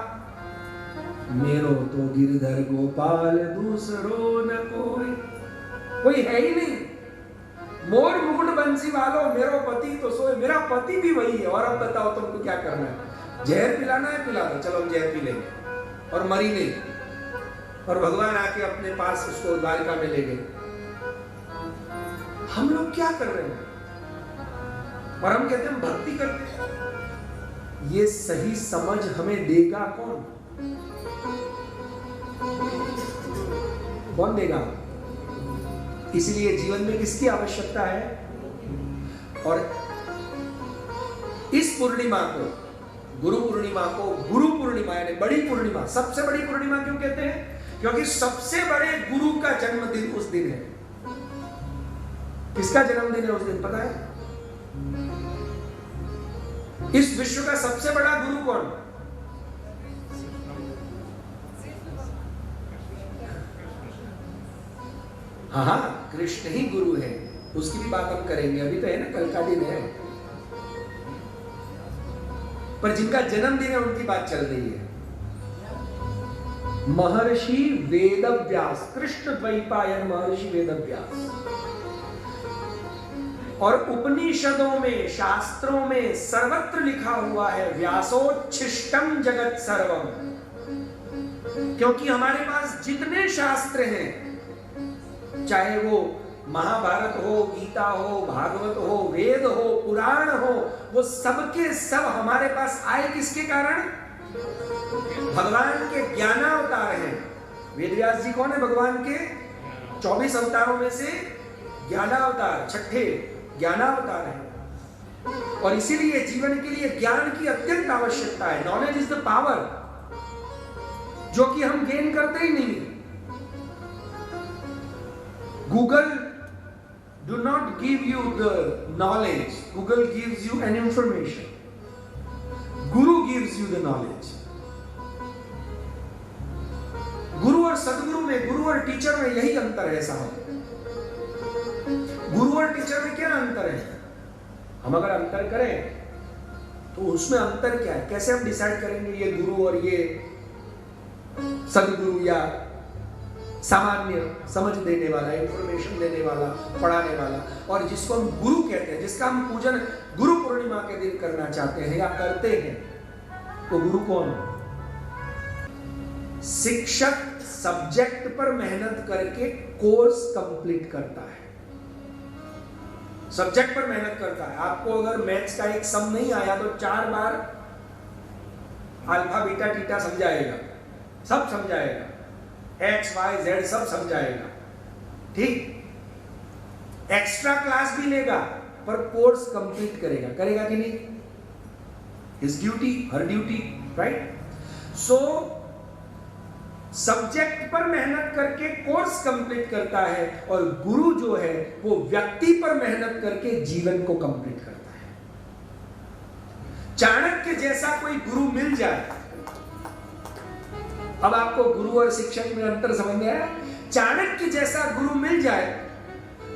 मेरो तो गिरधर गोपाल दूसरो न कोई है ही नहीं, मोर मुकुट बंसी वालो मेरो पति तो सोए। मेरा पति भी वही है, और अब बताओ तुमको क्या करना है, जहर पिलाना है पिला दो, चलो हम जहर पी लेंगे और मरी नहीं। और भगवान आके अपने पास उसको द्वारिका में ले गए। हम लोग क्या कर रहे हैं, और हम कहते हैं भक्ति करते हैं। ये सही समझ हमें देगा कौन? कौन देगा? इसलिए जीवन में किसकी आवश्यकता है? और इस पूर्णिमा को, गुरु पूर्णिमा को, गुरु पूर्णिमा यानी बड़ी पूर्णिमा, सबसे बड़ी पूर्णिमा क्यों कहते हैं? क्योंकि सबसे बड़े गुरु का जन्मदिन उस दिन है। किसका जन्मदिन है उस दिन पता है? इस विश्व का सबसे बड़ा गुरु कौन? हाँ, कृष्ण ही गुरु है। उसकी भी बात हम करेंगे, अभी तो है ना, कल का दिन है, पर जिनका जन्मदिन है उनकी बात चल रही है। महर्षि वेदव्यास, कृष्ण द्वैपायन महर्षि वेदव्यास। और उपनिषदों में, शास्त्रों में सर्वत्र लिखा हुआ है व्यासोच्छिष्टम जगत सर्वम। क्योंकि हमारे पास जितने शास्त्र हैं, चाहे वो महाभारत हो, गीता हो, भागवत हो, वेद हो, पुराण हो, वो सबके सब हमारे पास आए किसके कारण? भगवान के ज्ञानावतार हैं। वेदव्यास जी कौन है? भगवान के 24 अवतारों में से ज्ञानावतार, छठे ज्ञानावतार है। और इसीलिए जीवन के लिए ज्ञान की अत्यंत आवश्यकता है। नॉलेज इज द पावर, जो कि हम गेन करते ही नहीं। Google do not give you the knowledge. Google gives you an information. Guru gives you the knowledge. गुरु और सदगुरु में, गुरु और टीचर में यही अंतर है साहब। गुरु और टीचर में क्या अंतर है? हम अगर अंतर करें तो उसमें अंतर क्या है? कैसे हम डिसाइड करेंगे ये गुरु और ये सदगुरु या सामान्य समझ देने वाला, इंफॉर्मेशन देने वाला, पढ़ाने वाला, और जिसको हम गुरु कहते हैं, जिसका हम पूजन गुरु पूर्णिमा के दिन करना चाहते हैं या करते हैं, तो गुरु कौन? शिक्षक सब्जेक्ट पर मेहनत करके कोर्स कंप्लीट करता है, सब्जेक्ट पर मेहनत करता है। आपको अगर मैथ्स का एक सम नहीं आया तो 4 बार अल्फा बीटा थीटा समझाएगा, सब समझाएगा, एक्स वाई जेड सब समझाएगा, ठीक। एक्स्ट्रा क्लास भी लेगा पर कोर्स कंप्लीट करेगा, करेगा कि नहीं? His duty, her duty, right. So subject पर मेहनत करके कोर्स कंप्लीट करता है, और गुरु जो है वो व्यक्ति पर मेहनत करके जीवन को कंप्लीट करता है। चाणक्य जैसा कोई गुरु मिल जाए, अब आपको गुरु और शिक्षक में अंतर समझ में आया? चाणक्य जैसा गुरु मिल जाए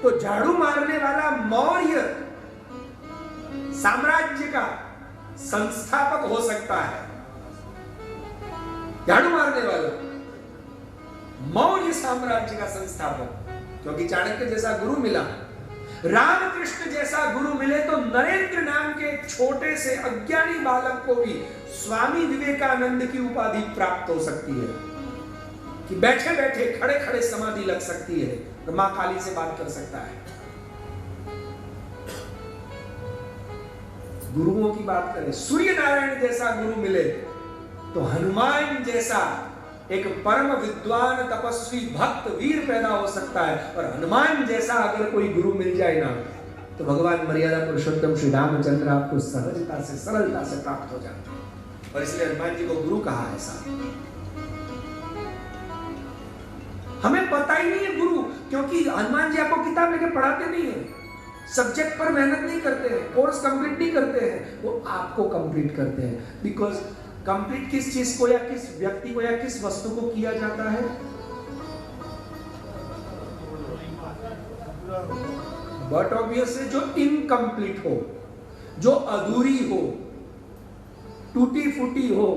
तो झाड़ू मारने वाला मौर्य साम्राज्य का संस्थापक हो सकता है। झाड़ू मारने वाला मौर्य साम्राज्य का संस्थापक, क्योंकि चाणक्य जैसा गुरु मिला। रामकृष्ण जैसा गुरु मिले तो नरेंद्र नाम के छोटे से अज्ञानी बालक को भी स्वामी विवेकानंद की उपाधि प्राप्त हो सकती है, कि बैठे बैठे खड़े खड़े समाधि लग सकती है, तो मां काली से बात कर सकता है। गुरुओं की बात करें, सूर्य नारायण जैसा गुरु मिले तो हनुमान जैसा एक परम विद्वान, तपस्वी, भक्त, वीर पैदा हो सकता है। और हनुमान जैसा अगर कोई गुरु मिल जाए ना, तो भगवान मर्यादा पुरुषोत्तम श्री रामचंद्र आपको सहजता से, सरलता से प्राप्त हो जाते हैं। और इसलिए हनुमान जी को गुरु कहा है साहब। हमें पता ही नहीं है गुरु, क्योंकि हनुमान जी आपको किताब लेके पढ़ाते नहीं है, सब्जेक्ट पर मेहनत नहीं करते हैं, कोर्स कंप्लीट नहीं करते हैं, वो आपको कंप्लीट करते हैं। बिकॉज कंप्लीट किस चीज को या किस व्यक्ति को या किस वस्तु को किया जाता है? बट ऑब्वियसली जो इनकम्प्लीट हो, जो अधूरी हो, टूटी फूटी हो,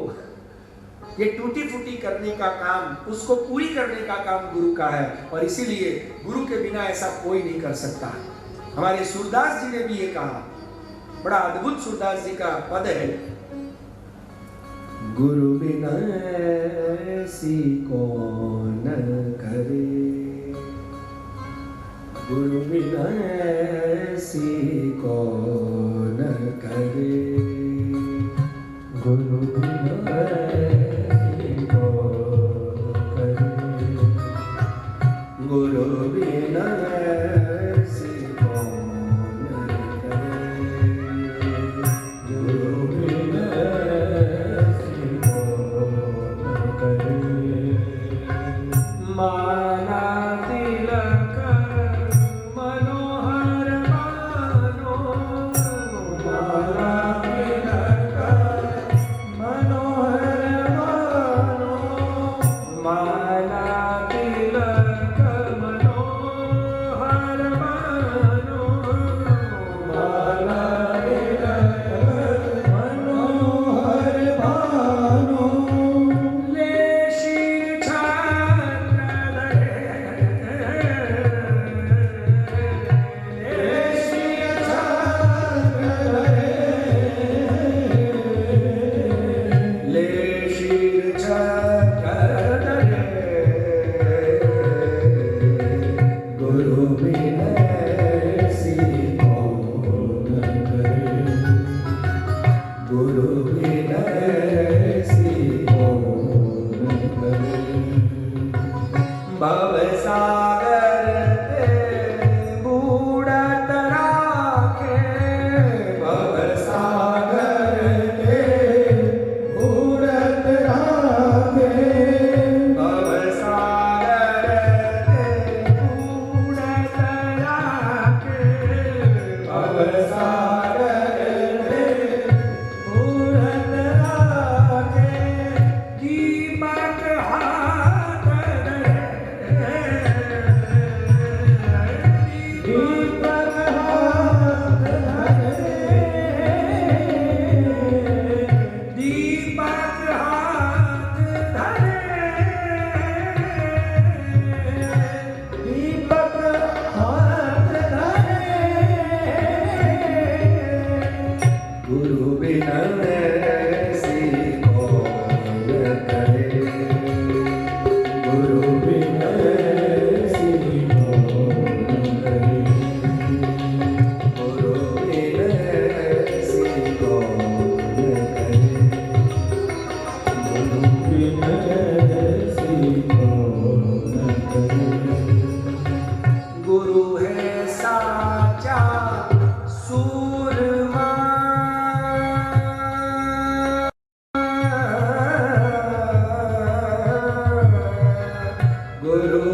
ये टूटी फूटी करने का काम, उसको पूरी करने का काम गुरु का है। और इसीलिए गुरु के बिना ऐसा कोई नहीं कर सकता। हमारे सूरदास जी ने भी ये कहा, बड़ा अद्भुत सूरदास जी का पद है, गुरु बिना ऐसी कौन करे, गुरु बिना ऐसी कौन करे, गुरु बिना ऐसी कौन करे, गुरु बिना ऐसी कौन करे, गुरु बिना माला तिलक मनोहर मानो, माला तिलक मनोहर मानो, माला तिलक मनोहर मानो, माला तिलक मनोहर मानो, ले शीर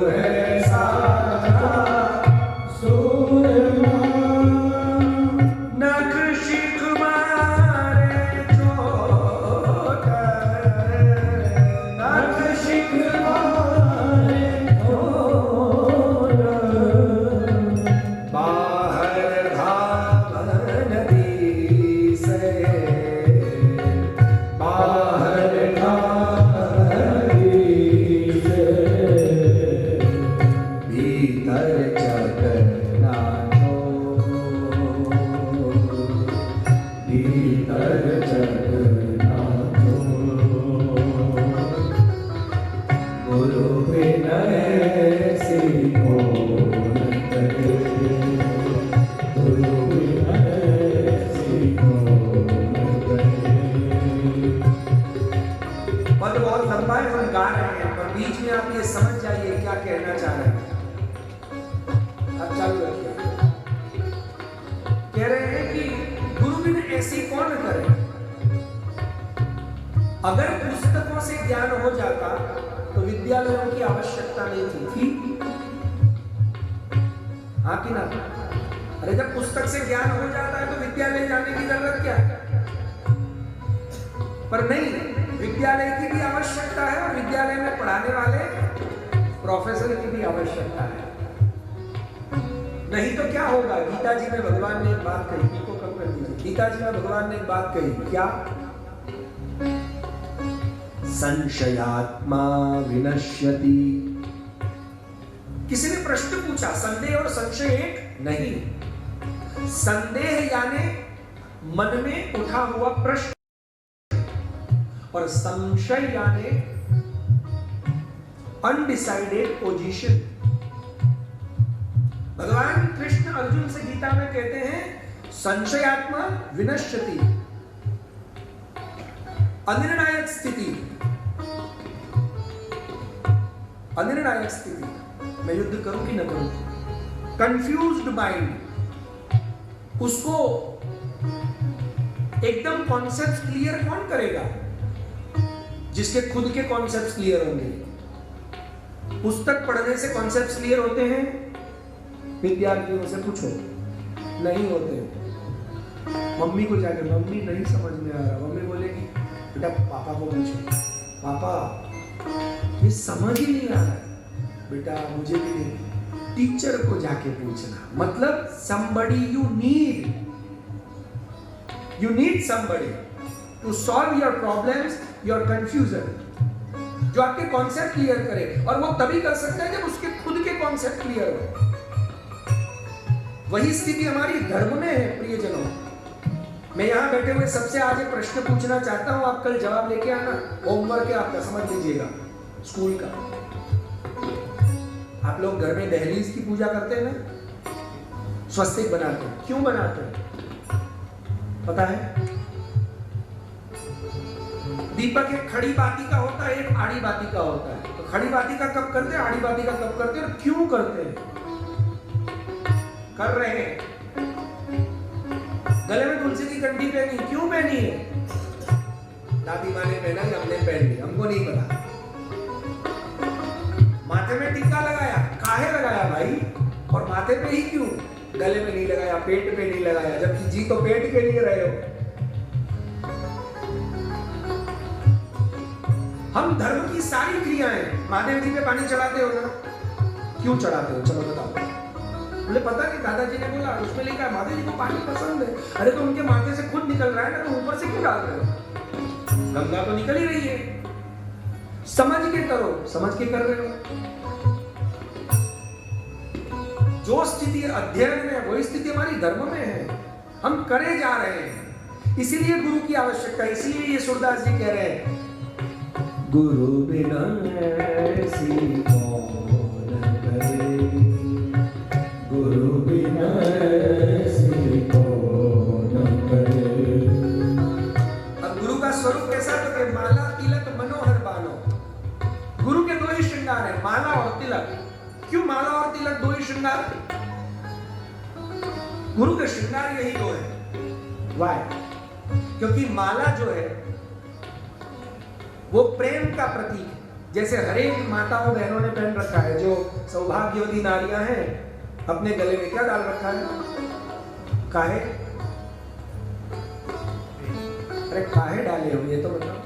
है साधा सूरमा, नख शिख मारे चोट, नख शिख मारे चोट, बाहर घाव नदी से, बाहर आप ये समझ जाइए क्या कहना चाह रहे हैं। अब चालू रखिए। कह रहे हैं कि गुरु बिन ऐसी कौन करे। अगर पुस्तकों से ज्ञान हो जाता तो विद्यालयों की आवश्यकता नहीं थी। हाँ कि ना? अरे जब पुस्तक से ज्ञान हो जाता है तो विद्यालय जाने की जरूरत क्या है? पर नहीं, विद्यालय की भी आवश्यकता है और विद्यालय में पढ़ाने वाले प्रोफेसर की भी आवश्यकता है। नहीं तो क्या होगा? गीता जी में भगवान ने एक बात कही, इनको कम कर दीजिए। गीता जी में भगवान ने एक बात कही, क्या? संशयात्मा विनश्यति। किसी ने प्रश्न पूछा, संदेह और संशय एक नहीं। संदेह यानी मन में उठा हुआ प्रश्न और संशय यानी अनडिसाइडेड पोजीशन। भगवान कृष्ण अर्जुन से गीता में कहते हैं संशयात्मा विनश्यति, अनिर्णायक स्थिति। अनिर्णायक स्थिति, मैं युद्ध करूं कि न करूं, कंफ्यूज्ड माइंड, उसको एकदम कॉन्सेप्ट क्लियर कौन करेगा? जिसके खुद के कॉन्सेप्ट्स क्लियर होंगे। पुस्तक पढ़ने से कॉन्सेप्ट्स क्लियर होते हैं? विद्यार्थियों से पूछो, नहीं होते। मम्मी को जाकर, मम्मी नहीं समझ में आ रहा, मम्मी बोलेगी बेटा पापा को पूछो, पापा ये समझ ही नहीं आ रहा है। बेटा मुझे भी नहीं, टीचर को जाके पूछना। मतलब somebody you need somebody to solve your problems, your confusion, जो आपके कॉन्सेप्ट क्लियर करे। और वो तभी कर सकता है जब उसके खुद के कॉन्सेप्ट क्लियर हो। वही स्थिति हमारी धर्म में है प्रियजनों। मैं यहां बैठे हुए सबसे आज एक प्रश्न पूछना चाहता हूं, आप कल जवाब लेके आना। होमवर्क है आपका, समझ लीजिएगा, स्कूल का। आप लोग घर में दहलीज की पूजा करते हैं ना, स्वस्तिक बनाते हैं। क्यों बनाते हैं पता है? दीपक एक खड़ी बाती का होता है, एक आड़ी बाती का होता है। तो खड़ी बाती का कब करते हैं, आड़ी बाती का कब करते हैं और क्यों करते हैं? कर रहे हैं। गले में तुलसी की कंठी पहनी, क्यों पहनी है? दादी माँ ने पहना, हमने पहन ली, हमको नहीं पता। माथे में टीका लगाया, काहे लगाया भाई? और माथे पे ही क्यों? गले में नहीं लगाया, पेट पे नहीं लगाया, जबकि जी तो पेट के लिए रहे हो। हम धर्म की सारी क्रियाएं, महादेव जी पे पानी चढ़ाते हो ना, क्यों चढ़ाते हो? चलो बताओ। मुझे पता नहीं, दादाजी ने बोला, उसमें लिखा है महादेव जी को पानी पसंद है। अरे तो उनके माथे से खुद निकल रहा है ना, तो ऊपर से क्यों डाल रहे हो? गंगा तो निकल ही रही है। समझ के करो, समझ के कर रहे हो। जो स्थिति अध्ययन में है वही स्थिति हमारी धर्म में है, हम करे जा रहे हैं। इसीलिए गुरु की आवश्यकता है। इसीलिए ये सूरदास जी कह रहे हैं, गुरु बिना ऐसी कौन करे, गुरु बिना ऐसी कौन करे। अब गुरु का स्वरूप कैसा? तो माला तिलक मनोहर बानो। गुरु के दो ही श्रृंगार है, माला और तिलक। क्यों माला और तिलक दो ही श्रृंगार? गुरु के श्रृंगार यही दो है। वाई? क्योंकि माला जो है वो प्रेम का प्रतीक है। जैसे हर एक माताओं बहनों ने पहन रखा है, जो सौभाग्यवती नारियां हैं अपने गले में क्या डाल रखा है? काहे? अरे काहे डाले हो ये तो बताओ।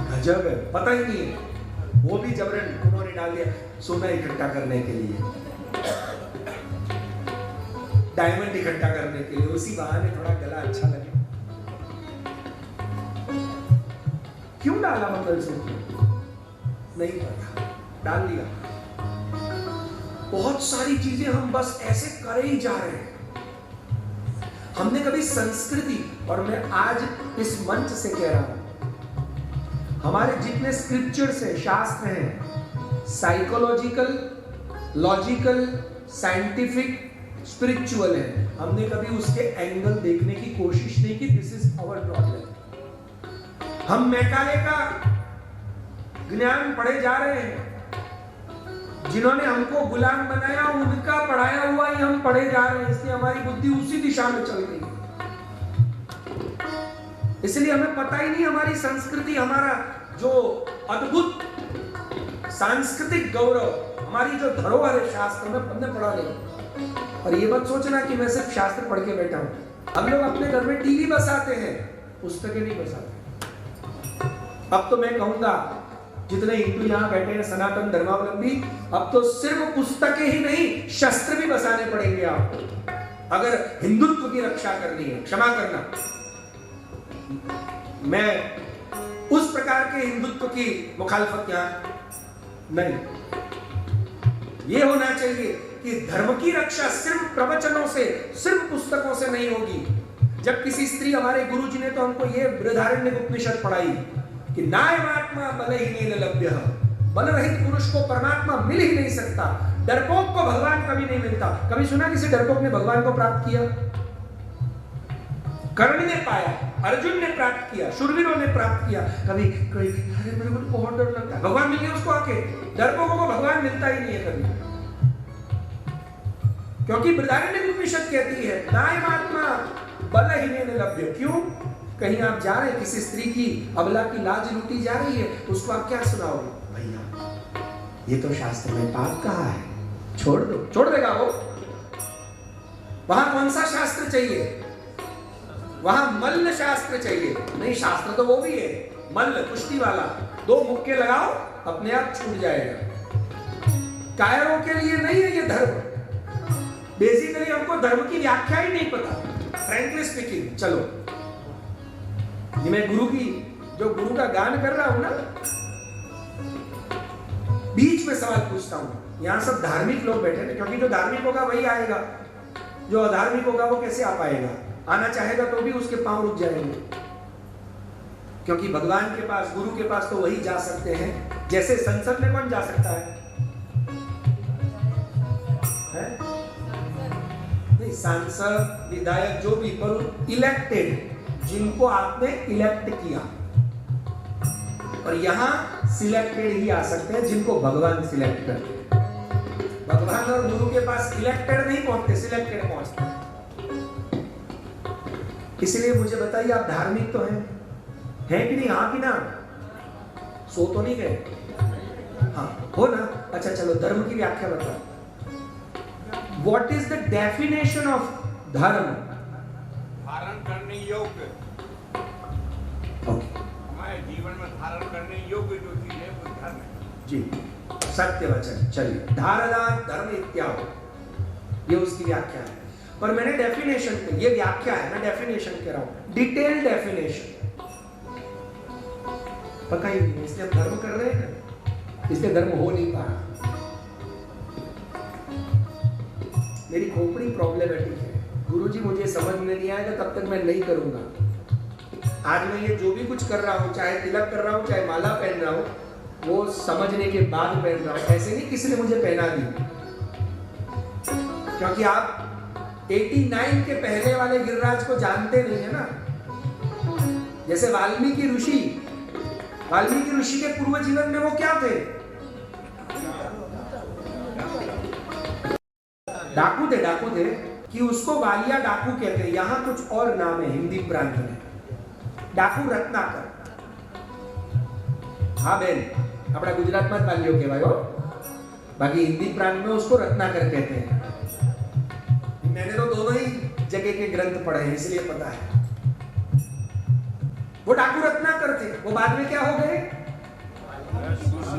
गजब है, पता ही नहीं है, वो भी जबरन उन्होंने डाल दिया सोना इकट्ठा करने के लिए, डायमंड इकट्ठा करने के लिए, उसी बहाने थोड़ा गला अच्छा लगे। क्यों डाला मंगलसूत्र? नहीं पता, डाल दिया। बहुत सारी चीजें हम बस ऐसे करे ही जा रहे हैं। हमने कभी संस्कृति, और मैं आज इस मंच से कह रहा हूं, हमारे जितने स्क्रिप्चर्स हैं, शास्त्र हैं, साइकोलॉजिकल, लॉजिकल, साइंटिफिक, स्पिरिचुअल है, हमने कभी उसके एंगल देखने की कोशिश नहीं की। This is our problem. हम मैकाले का ज्ञान पढ़े जा रहे हैं, जिन्होंने हमको गुलाम बनाया उनका पढ़ाया हुआ ही हम पढ़े जा रहे हैं, इसलिए हमारी बुद्धि उसी दिशा में चल रही है। इसलिए हमें पता ही नहीं हमारी संस्कृति, हमारा जो अद्भुत सांस्कृतिक गौरव, हमारी जो धरोहर है, शास्त्र में हमने पढ़ा नहीं। और ये मत सोचना कि मैं सिर्फ शास्त्र पढ़ के बैठा हूं। हम लोग अपने घर में टीवी बसाते हैं, पुस्तकें नहीं बसाते। अब तो मैं कहूंगा जितने हिंदू यहां बैठे हैं, सनातन धर्मावलंबी, अब तो सिर्फ पुस्तकें ही नहीं, शस्त्र भी बसाने पड़ेंगे आपको, अगर हिंदुत्व की रक्षा करनी है। क्षमा करना, मैं उस प्रकार के हिंदुत्व की मुखालफत यहां नहीं। यह होना चाहिए कि धर्म की रक्षा सिर्फ प्रवचनों से, सिर्फ पुस्तकों से नहीं होगी। जब किसी स्त्री, हमारे गुरुजी ने तो हमको यह बृहदारण्यक उपनिषद पढ़ाई कि नायमात्मा बलहीनेन लभ्यः, बल रहित पुरुष को परमात्मा मिल ही नहीं सकता। डरपोक को भगवान कभी नहीं मिलता। कभी सुना किसी डरपोक ने भगवान को प्राप्त किया? कर्ण ने पाया, अर्जुन ने प्राप्त किया, शूरवीरों ने प्राप्त किया। कभी कोई अरे मेरे को बहुत डर लगता है, भगवान मिल गया उसको आके। डरपोकों को भगवान मिलता ही नहीं है कभी, क्योंकि बृहदारण्यक उपनिषद कहती है नायमात्मा बलहीनेन लभ्यः। क्यों? कहीं आप जा रहे हैं, किसी स्त्री की, अबला की लाज लूटी जा रही है, उसको आप क्या सुनाओगे? भैया ये तो शास्त्र में पाप कहा है, छोड़ दो। छोड़ देगा वो? वहां कौन सा शास्त्र चाहिए? वहां मल्ल शास्त्र चाहिए। नहीं, शास्त्र तो वो भी है, मल्ल, कुश्ती वाला, 2 मुक्के लगाओ, अपने आप छूट जाएगा। कायरों के लिए नहीं है ये धर्म। बेसिकली हमको धर्म की व्याख्या ही नहीं पता, फ्रैंकली स्पीकिंग। चलो, ये मैं गुरु का गान कर रहा हूं ना, बीच में सवाल पूछता हूं। यहां सब धार्मिक लोग बैठे हैं, क्योंकि जो धार्मिक होगा वही आएगा, जो अधार्मिक होगा वो कैसे आ पाएगा? आना चाहेगा तो भी उसके पांव रुक जाएंगे, क्योंकि भगवान के पास, गुरु के पास तो वही जा सकते हैं। जैसे संसद में कौन जा सकता है? नहीं, सांसद, विधायक, जो भी, पर इलेक्टेड, जिनको आपने इलेक्ट किया। और यहां सिलेक्टेड ही आ सकते हैं, जिनको भगवान सिलेक्ट करते हैं। भगवान और गुरु के पास इलेक्टेड नहीं पहुंचते, सिलेक्टेड पहुंचते। इसलिए मुझे बताइए, आप धार्मिक तो हैं कि नहीं? हाँ कि ना? सो तो नहीं गए? हाँ हो ना? अच्छा चलो, धर्म की व्याख्या बताओ। What is the definition of धर्म? धारण करने योग्य, हमारे जीवन में धारण करने योग्य जो चीज है वो धर्म है। जी, सत्य वचन। चलिए, धारणा धर्म इत्यादि, ये उसकी व्याख्या है। पर मैंने डेफिनेशन, ये व्याख्या है, मैं डेफिनेशन कह रहा हूं, डिटेल डेफिनेशन। पता ही नहीं, इसलिए हम धर्म कर रहे हैं, इसलिए धर्म हो नहीं पा रहा। मेरी खोपड़ी प्रॉब्लमेटिक है, गुरुजी मुझे समझ में नहीं आएगा तब तक मैं नहीं करूंगा। आज मैं ये जो भी कुछ कर रहा हूं, चाहे तिलक कर रहा हूं, चाहे माला पहन रहा हूं, वो समझने के बाद पहन रहा हूं। ऐसे नहीं किसी ने मुझे पहना दी, क्योंकि आप 89 के पहले वाले गिरिराज को जानते नहीं है ना। जैसे वाल्मीकि ऋषि के पूर्व जीवन में वो क्या थे? डाकू थे कि उसको वालिया डाकू कहते हैं। यहां कुछ और नाम है हिंदी प्रांत में। ડાકુ રત્નાકર. हाँ बेन, अपना गुजरात में तालियों के भाई हो, बाकी हिंदी प्रांत में उसको रत्नाकर कहते हैं. मैंने तो दोनों ही जगह के ग्रंथ पढ़े हैं इसलिए पता है. वो डाकू रत्नाकर थे. वो बाद में क्या हो गए?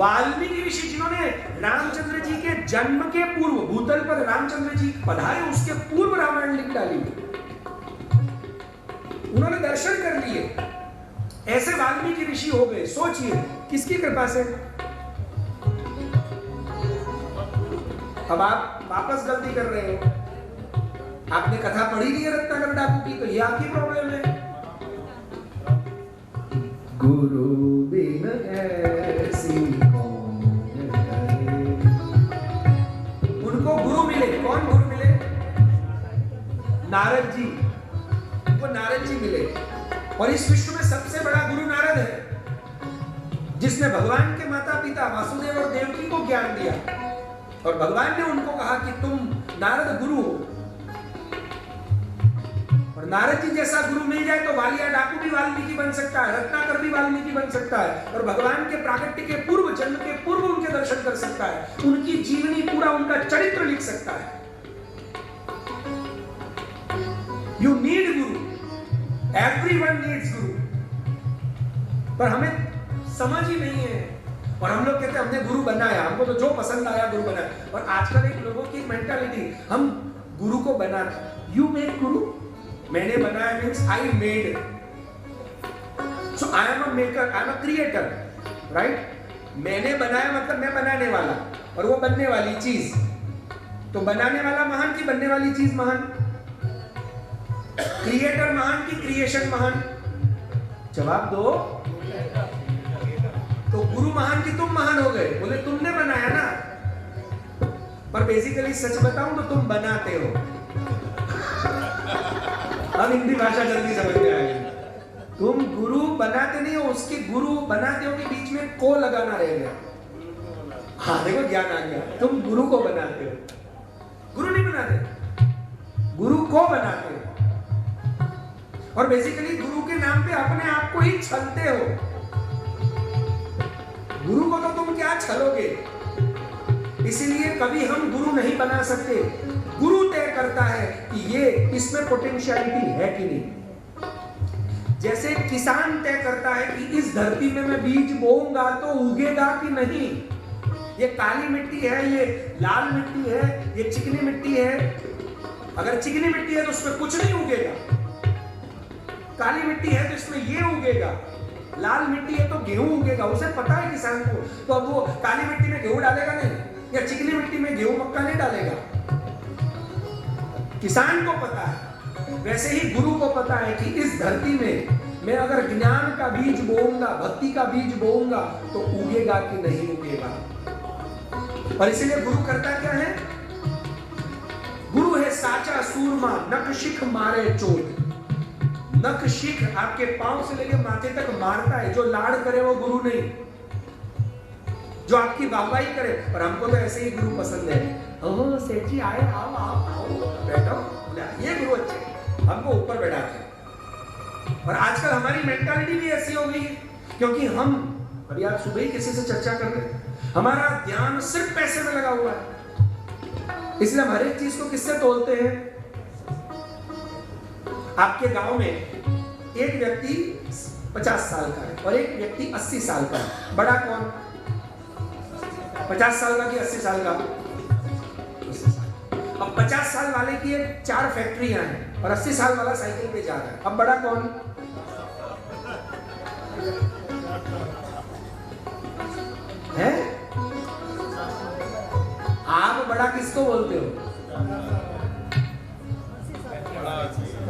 वाल्मीकि ऋषि, जिन्होंने रामचंद्र जी के जन्म के पूर्व भूतल पर रामचंद्र जी पधारे उसके पूर्व रामायण लिख डाली. उन्होंने दर्शन कर लिए. ऐसे वाल्मीकि ऋषि हो गए. सोचिए किसकी कृपा से. अब आप वापस गलती कर रहे हो. आपने कथा पढ़ी नहीं है रत्नाकर डाकू की, तो ये आपकी प्रॉब्लम है. गुरु बिन ऐसी कौन करे. उनको गुरु मिले. कौन गुरु मिले? नारद जी. उनको नारद जी मिले. और इस विश्व में सबसे बड़ा गुरु नारद है, जिसने भगवान के माता पिता वासुदेव और देवकी को ज्ञान दिया. और भगवान ने उनको कहा कि तुम नारद गुरु हो. और नारद जी जैसा गुरु मिल जाए तो वालिया डाकू भी वाल्मीकि बन सकता है, रत्नाकर भी वाल्मीकि बन सकता है. और भगवान के प्राकट्य के पूर्व, जन्म के पूर्व उनके दर्शन कर सकता है. उनकी जीवनी, पूरा उनका चरित्र लिख सकता है. You need Guru. Everyone needs गुरु. पर हमें समझ ही नहीं है. और हम लोग कहते हैं हमने गुरु बनाया, हमको तो जो पसंद आया गुरु बनाया. और आजकल एक लोगों की मेंटालिटी, हम गुरु को बनाते. यू मेक गुरु. मैंने बनाया means I made. So I am a maker, I am a creator, right. मैंने बनाया मतलब मैं बनाने वाला, और वो बनने वाली चीज. तो बनाने वाला महान की बनने वाली चीज महान. क्रिएटर महान की क्रिएशन महान. जवाब दो. तो गुरु महान की तुम महान हो गए. बोले तुमने बनाया ना. पर बेसिकली सच बताऊं तो तुम बनाते हो. अब हिंदी भाषा जल्दी समझ में आएगी. तुम गुरु बनाते नहीं हो, उसके गुरु बनाते हो के बीच में को लगाना रह गया. हाँ देखो ज्ञान आ गया. तुम गुरु को बनाते हो, गुरु नहीं बनाते, गुरु को बनाते हो. और बेसिकली गुरु के नाम पे अपने आप को ही छलते हो. गुरु को तो तुम क्या छलोगे. इसीलिए कभी हम गुरु नहीं बना सकते. गुरु तय करता है कि ये इसमें पोटेंशियलिटी है कि नहीं. जैसे किसान तय करता है कि इस धरती में मैं बीज बोऊंगा तो उगेगा कि नहीं. ये काली मिट्टी है, ये लाल मिट्टी है, ये चिकनी मिट्टी है. अगर चिकनी मिट्टी है तो उसमें कुछ नहीं उगेगा. काली मिट्टी है तो इसमें ये उगेगा. लाल मिट्टी है तो गेहूं उगेगा. उसे पता है किसान को. तो अब वो काली मिट्टी में गेहूं डालेगा नहीं, या चिकनी मिट्टी में गेहूं मक्का नहीं डालेगा. किसान को पता है. वैसे ही गुरु को पता है कि इस धरती में मैं अगर ज्ञान का बीज बोऊंगा, भक्ति का बीज बोऊंगा तो उगेगा कि नहीं उगेगा. और इसीलिए गुरु करता क्या है. गुरु है साचा सूरमा, नख शिख मारे चोट. नख शिख आपके पांव से लेकर माथे तक मारता है. जो लाड़ करे वो गुरु नहीं, जो आपकी वाहवाही करे. और हमको तो ऐसे ही गुरु पसंद है. सेठ जी आए, आओ आओ आओ बैठो, ये गुरु अच्छे, हमको ऊपर बैठाते हैं. और आजकल हमारी मेंटालिटी भी ऐसी हो गई है, क्योंकि हम अभी आप सुबह ही किसी से चर्चा कर रहे हैं, हमारा ध्यान सिर्फ पैसे में लगा हुआ है. इसलिए हम हर एक चीज को किससे तोलते हैं. आपके गांव में एक व्यक्ति 50 साल का है और एक व्यक्ति 80 साल का है. बड़ा कौन? 50 साल का कि 80 साल का? 80 साल. अब 50 साल वाले की 4 फैक्ट्रियां हैं और 80 साल वाला साइकिल पे जा रहा है. अब बड़ा कौन? है? आप बड़ा किसको बोलते हो?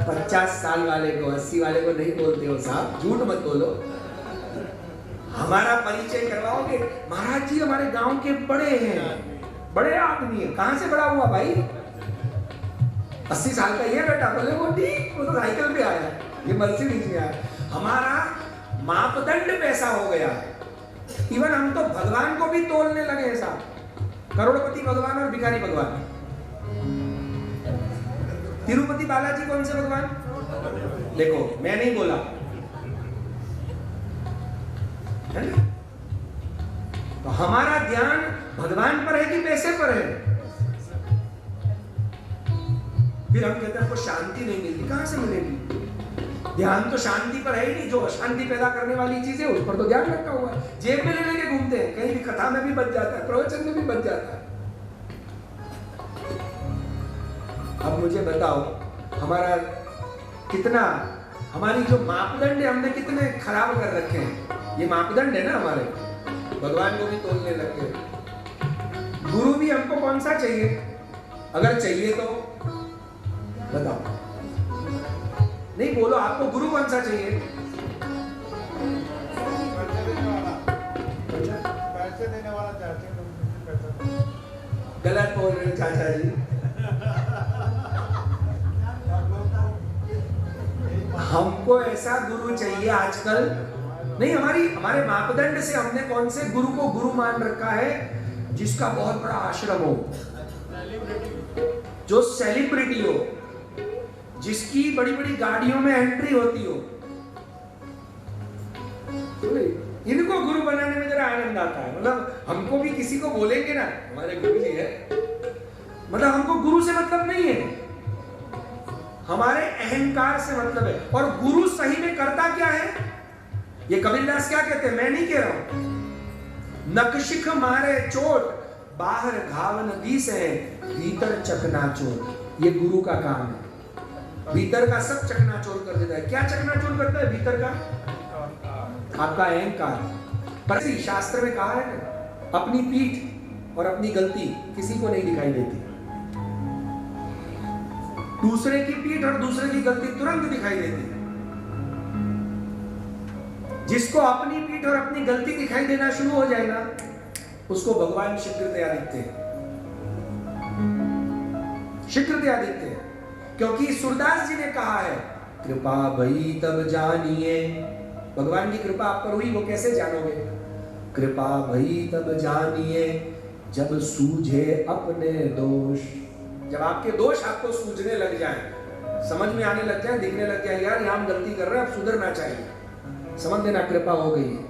50 साल वाले को, 80 वाले को नहीं बोलते हो साहब. झूठ मत बोलो. हमारा परिचय करवाओगे. महाराज जी हमारे गांव के बड़े हैं, बड़े आदमी है. कहां से बड़ा हुआ भाई? 80 साल का ये बेटा. बोले वो ठीक, वो तो साइकिल पे आया, ये मर्सिडीज में आया. हमारा मापदंड पैसा हो गया है. इवन हम तो भगवान को भी तोलने लगे हैं साहब. करोड़पति भगवान और भिखारी भगवान. तिरुपति बालाजी कौन से भगवान? देखो मैं नहीं बोला, है ना? तो हमारा ध्यान भगवान पर है कि पैसे पर है? फिर हम कहते हैं आपको शांति नहीं मिलती, कहां से मिलेगी? ध्यान तो शांति पर है ही नहीं, जो अशांति पैदा करने वाली चीज है उस पर तो ध्यान रखा हुआ है। जेब में ले लेके घूमते हैं, कहीं भी कथा में भी बच जाता है, प्रवचन में भी बच जाता है। अब मुझे बताओ हमारा कितना, हमारी जो मापदंड है हमने कितने खराब कर रखे हैं। ये मापदंड है ना हमारे, भगवान को भी तोड़ने लग गए। गुरु भी हमको कौन सा चाहिए? अगर चाहिए तो बताओ, नहीं बोलो, आपको गुरु कौन सा चाहिए? पैसे देने वाला चाहते हैं। गलत बोल रहे हो चाचा जी। हमको ऐसा गुरु चाहिए आजकल नहीं, हमारे मापदंड से हमने कौन से गुरु को गुरु मान रखा है? जिसका बहुत बड़ा आश्रम हो, जो सेलिब्रिटी हो, जिसकी बड़ी बड़ी गाड़ियों में एंट्री होती हो। तो इनको गुरु बनाने में जरा आनंद आता है। मतलब हमको भी किसी को बोलेंगे ना हमारे गुरु जी है, मतलब हमको गुरु से मतलब नहीं है, हमारे अहंकार से मतलब है। और गुरु सही में करता क्या है? ये कबीरदास क्या कहते हैं, मैं नहीं कह रहा हूं। नकशिख मारे चोट, बाहर घाव नदी से, भीतर चकनाचूर। ये गुरु का काम है। भीतर का सब चकनाचूर कर देता है। क्या चकनाचूर करता है भीतर का? आपका अहंकार। पर शास्त्र में कहा है ना, अपनी पीठ और अपनी गलती किसी को नहीं दिखाई देती। दूसरे की पीठ और दूसरे की गलती तुरंत दिखाई देती है। जिसको अपनी पीठ और अपनी गलती दिखाई देना शुरू हो जाए ना, उसको भगवान शीघ्रतया दिखते हैं, शीघ्रतया दिखते हैं। क्योंकि सूरदास जी ने कहा है, कृपा भई तब जानिए। भगवान की कृपा आप पर हुई, वो कैसे जानोगे? कृपा भई तब जानिए, जब सूझे अपने दोष। जब आपके दोष आपको सूझने लग जाए, समझ में आने लग जाए, दिखने लग जाए, यार यहां हम गलती कर रहे हैं, अब सुधरना चाहिए, समझ लेना कृपा हो गई है।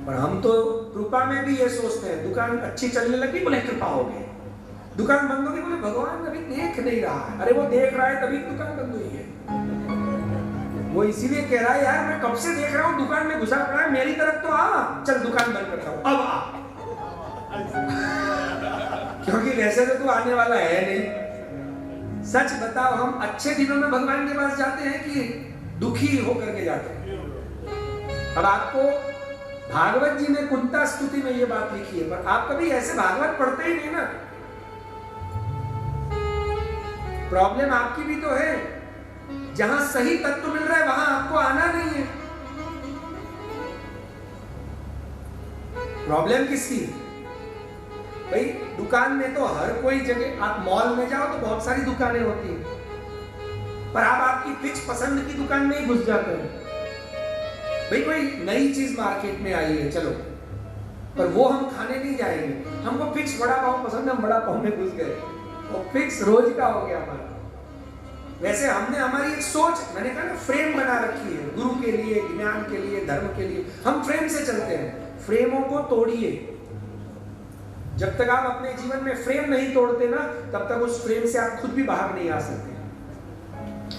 पर हम तो कृपा में भी ये सोचते हैं, दुकान अच्छी चलने लगी बोले कृपा हो गई, दुकान बंद हो गई बोले भगवान अभी देख नहीं रहा है। अरे वो देख रहा है तभी दुकान बंद हुई है। वो इसीलिए कह रहा है यार मैं कब से देख रहा हूं, दुकान में घुसा पड़ा है, मेरी तरफ तो आ, चल दुकान बंद करता हूं, अब आ। क्योंकि वैसे तो तू आने वाला है नहीं। सच बताओ, हम अच्छे दिनों में भगवान के पास जाते हैं कि दुखी होकर के जाते हैं? अब आपको भागवत जी ने कुंता स्तुति में ये बात लिखी है, पर आप कभी ऐसे भागवत पढ़ते ही नहीं ना। प्रॉब्लम आपकी भी तो है, जहां सही तत्व मिल रहा है वहां आपको आना नहीं है। प्रॉब्लम किसकी? भाई दुकान में तो हर कोई जगह, आप मॉल में जाओ तो बहुत सारी दुकानें होती हैं, पर आप आपकी फिक्स पसंद की दुकान में ही घुस जाते हैं। भाई कोई नई चीज मार्केट में आई है, चलो, पर वो हम खाने नहीं जाएंगे। हमको फिक्स वड़ा पाव पसंद है, हम वड़ा पाव में घुस गए, वो फिक्स रोज का हो गया हमारा। वैसे हमने हमारी एक सोच, मैंने कहा ना, फ्रेम बना रखी है, गुरु के लिए, ज्ञान के लिए, धर्म के लिए, हम फ्रेम से चलते हैं। फ्रेमों को तोड़िए। जब तक आप अपने जीवन में फ्रेम नहीं तोड़ते ना, तब तक उस फ्रेम से आप खुद भी बाहर नहीं आ सकते।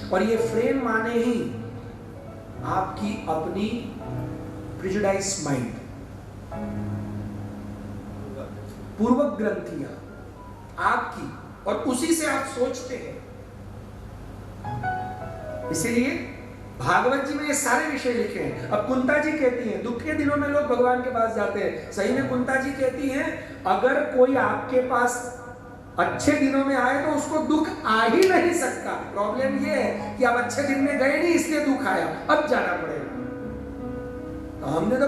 और ये फ्रेम माने ही आपकी अपनी प्रिजुडाइज माइंड, पूर्वक ग्रंथियां आपकी, और उसी से आप सोचते हैं। इसीलिए भागवत जी में ये सारे विषय लिखे हैं। अब कुंता जी कहती हैं, दुख के दिनों में लोग भगवान के पास जाते हैं। सही में कुंता जी कहती हैं, अगर कोई आपके पास अच्छे दिनों में आए तो उसको दुख आ ही नहीं सकता। प्रॉब्लम ये है कि आप अच्छे दिन में गए नहीं, इसलिए दुख आया, अब जाना पड़ेगा। तो हमने तो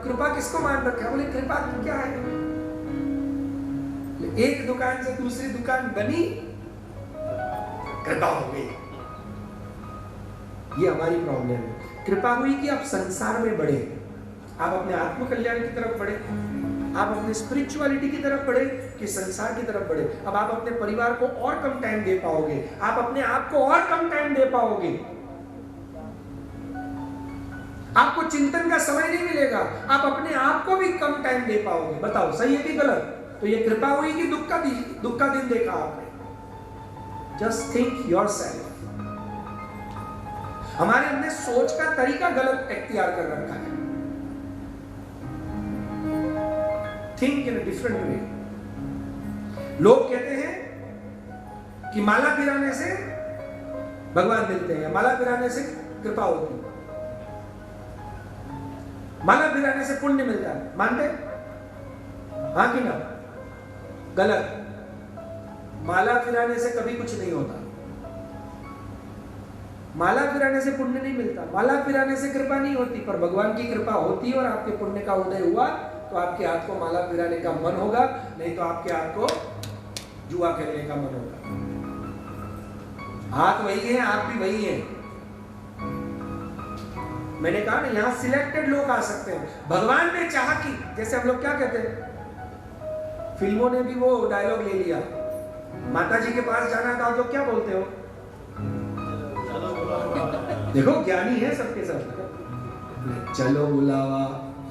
कृपा किसको मान रखा है? बोले कृपा क्या है? एक दुकान से दूसरी दुकान बनी, कृपा हो गई। ये हमारी प्रॉब्लम है। कृपा हुई कि आप संसार में बढ़े, आप अपने आत्म कल्याण की तरफ बढ़े, आप अपने स्पिरिचुअलिटी की तरफ बढ़े कि संसार की तरफ बढ़े। अब आप अपने परिवार को और कम टाइम दे पाओगे, आप अपने आप को और कम टाइम दे पाओगे। आपको चिंतन का समय नहीं मिलेगा, आप अपने आप को भी कम टाइम दे पाओगे। बताओ सही है कि गलत? तो ये कृपा हुई कि दुख का दिन देखा आपने? Just think yourself. हमारे हमने सोच का तरीका गलत इख्तियार कर रखा है। Think in a different way. लोग कहते हैं कि माला पिराने से भगवान मिलते हैं, माला पिराने से कृपा होती है, माला पिराने से पुण्य मिलता है। मानते? हाँ कि ना? गलत। माला फिराने से कभी कुछ नहीं होता। माला फिराने से पुण्य नहीं मिलता, माला फिराने से कृपा नहीं होती, पर भगवान की कृपा होती है और आपके पुण्य का उदय हुआ तो आपके हाथ को माला फिराने का मन होगा, नहीं तो आपके हाथ को जुआ खेलने का मन होगा। हाथ वही है, आप भी वही हैं। मैंने कहा ना, यहां सिलेक्टेड लोग आ सकते हैं। भगवान ने चाहा कि, जैसे हम लोग क्या कहते हैं, फिल्मों ने भी वो डायलॉग ले लिया, माता जी के पास जाना था तो क्या बोलते हो? देखो ज्ञानी है सबके सब, चलो बुलावा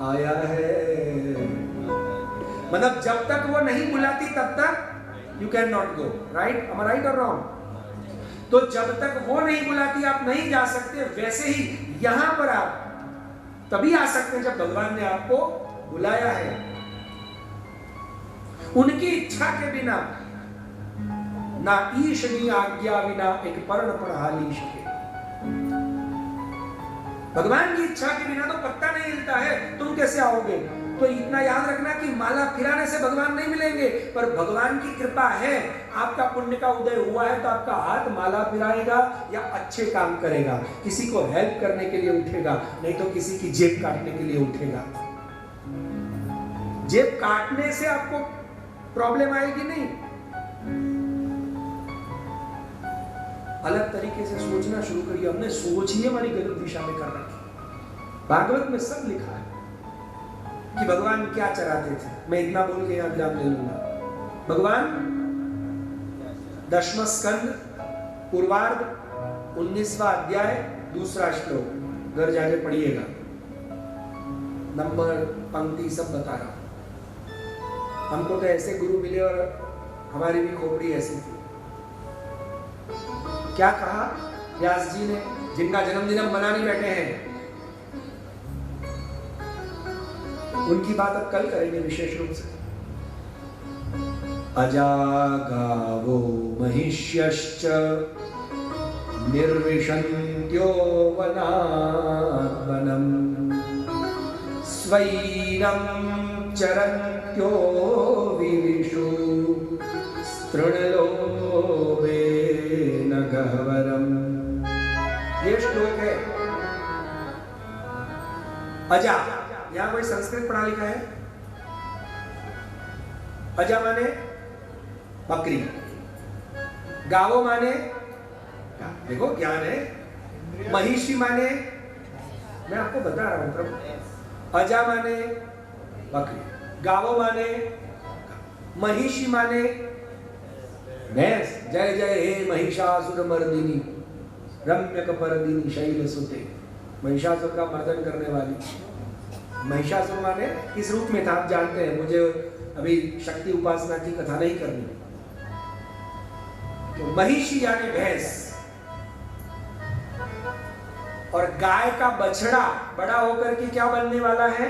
आया है। मतलब जब तक वो नहीं बुलाती तब तक you can not go, right? am I right or wrong? तो जब तक वो नहीं बुलाती आप नहीं जा सकते। वैसे ही यहां पर आप तभी आ सकते हैं जब भगवान ने आपको बुलाया है। उनकी इच्छा के बिना ना ईश नी आज्ञा बिना एक पर्ण पर हालीश के। भगवान की इच्छा के बिना तो पत्ता नहीं हिलता है, तुम कैसे आओगे? तो इतना याद रखना कि माला फिराने से भगवान नहीं मिलेंगे, पर भगवान की कृपा है, आपका पुण्य का उदय हुआ है तो आपका हाथ माला फिराएगा या अच्छे काम करेगा, किसी को हेल्प करने के लिए उठेगा, नहीं तो किसी की जेब काटने के लिए उठेगा। जेब काटने से आपको प्रॉब्लम आएगी नहीं। अलग तरीके से सोचना शुरू करिए। हमने सोच ही हमारी गलत दिशा में कर रखी। भागवत में सब लिखा है कि भगवान क्या चराते थे। मैं इतना बोल के यहां विराम ले लूंगा। भगवान 10वां स्कंद पूर्वार्ध 19वां अध्याय 2रा श्लोक, घर जाके पढ़िएगा, नंबर पंक्ति सब बता रहा हूं। हमको तो ऐसे गुरु मिले और हमारी भी खोपड़ी ऐसी थी। क्या कहा व्यास जी ने, जिनका जन्मदिन हम मनाने बैठे हैं, उनकी बात अब कल करेंगे विशेष रूप से। अजागावो महिष्यश्च निर्विशन्त्यो वनात्मनं स्वैनं चरन्त्यो विविशु तृणलोभेन गह्वरम्। ये श्लोक है। अजा, यहां कोई संस्कृत पढ़ा लिखा है? अजा माने बकरी, गावो माने, देखो ज्ञान है, महिषी माने, मैं आपको बता रहा हूं प्रभु। अजा माने बकरी, गावो माने, महिषी माने भैंस। जय जय हे महिषासुर मर्दिनी रम्यकपर्दिनी शैलसुते। महिषासुर का मर्दन करने वाली। महिषासुर माने किस रूप में था आप जानते हैं, मुझे अभी शक्ति उपासना की कथा नहीं करनी। तो महिषी यानी भैंस, और गाय का बछड़ा बड़ा होकर के क्या बनने वाला है?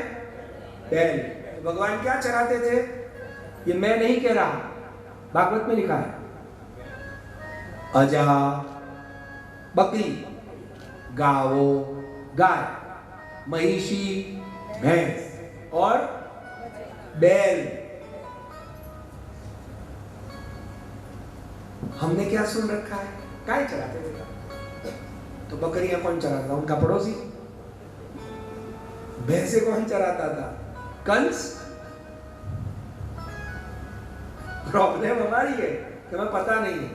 बैल। तो भगवान क्या चराते थे? ये मैं नहीं कह रहा, भागवत में लिखा है। अजा बकरी, गावो गाय, महिषी भैंस और बैल। हमने क्या सुन रखा है? गाय चराते थे। तो बकरियां कौन चराता था? उनका पड़ोसी। भैंसे कौन चराता था? कंस। प्रॉब्लम हमारी है कि हमें पता नहीं है।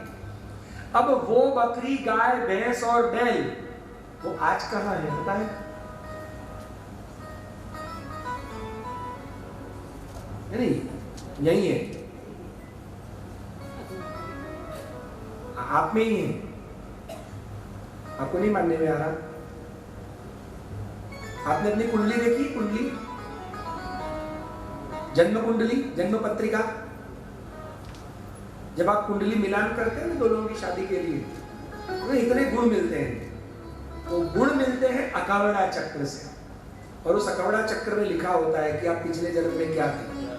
अब वो बकरी, गाय, भैंस और बैल वो आज कहां है पता है? नहीं, यही है, आप में ही है। आपको नहीं मानने में आ रहा? आपने अपनी कुंडली देखी? कुंडली, जन्म कुंडली, जन्म पत्रिका। जब आप कुंडली मिलान करते हैं ना दो लोगों की शादी के लिए, तो इतने गुण मिलते हैं। तो गुण मिलते हैं अकावड़ा चक्र से, और उस अकावड़ा चक्र में लिखा होता है कि आप पिछले जन्म में क्या थे।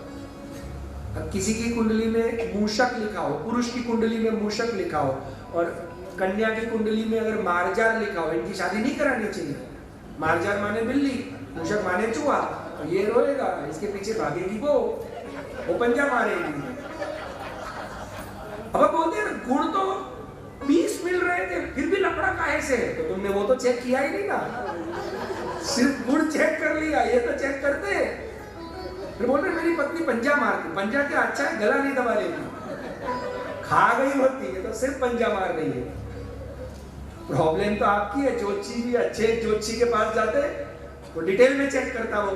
अब किसी की कुंडली में मूषक लिखा हो, पुरुष की कुंडली में मूषक लिखा हो, और कन्या की कुंडली में अगर मार्जार लिखा हो, इनकी शादी नहीं करानी चाहिए। मार्जार माने बिल्ली, मूषक माने चूहा। तो ये रोएगा, इसके पीछे भागेगी वो पंजा मारेगी। अब बोलते हैं गुण तो 20 मिल रहे थे, फिर भी लफड़ा काहे से? तो तुमने वो तो चेक किया ही नहीं ना, सिर्फ गुण चेक कर लिया, ये तो चेक करते। फिर बोल रहे मेरी पत्नी पंजा मारती। पंजा क्या अच्छा है, गला नहीं दबा लेती, खा गई होती है, तो सिर्फ पंजा मार रही है। प्रॉब्लम तो आपकी है। ज्योतिषी भी अच्छे ज्योतिषी के पास जाते, वो डिटेल में चेक करता हो।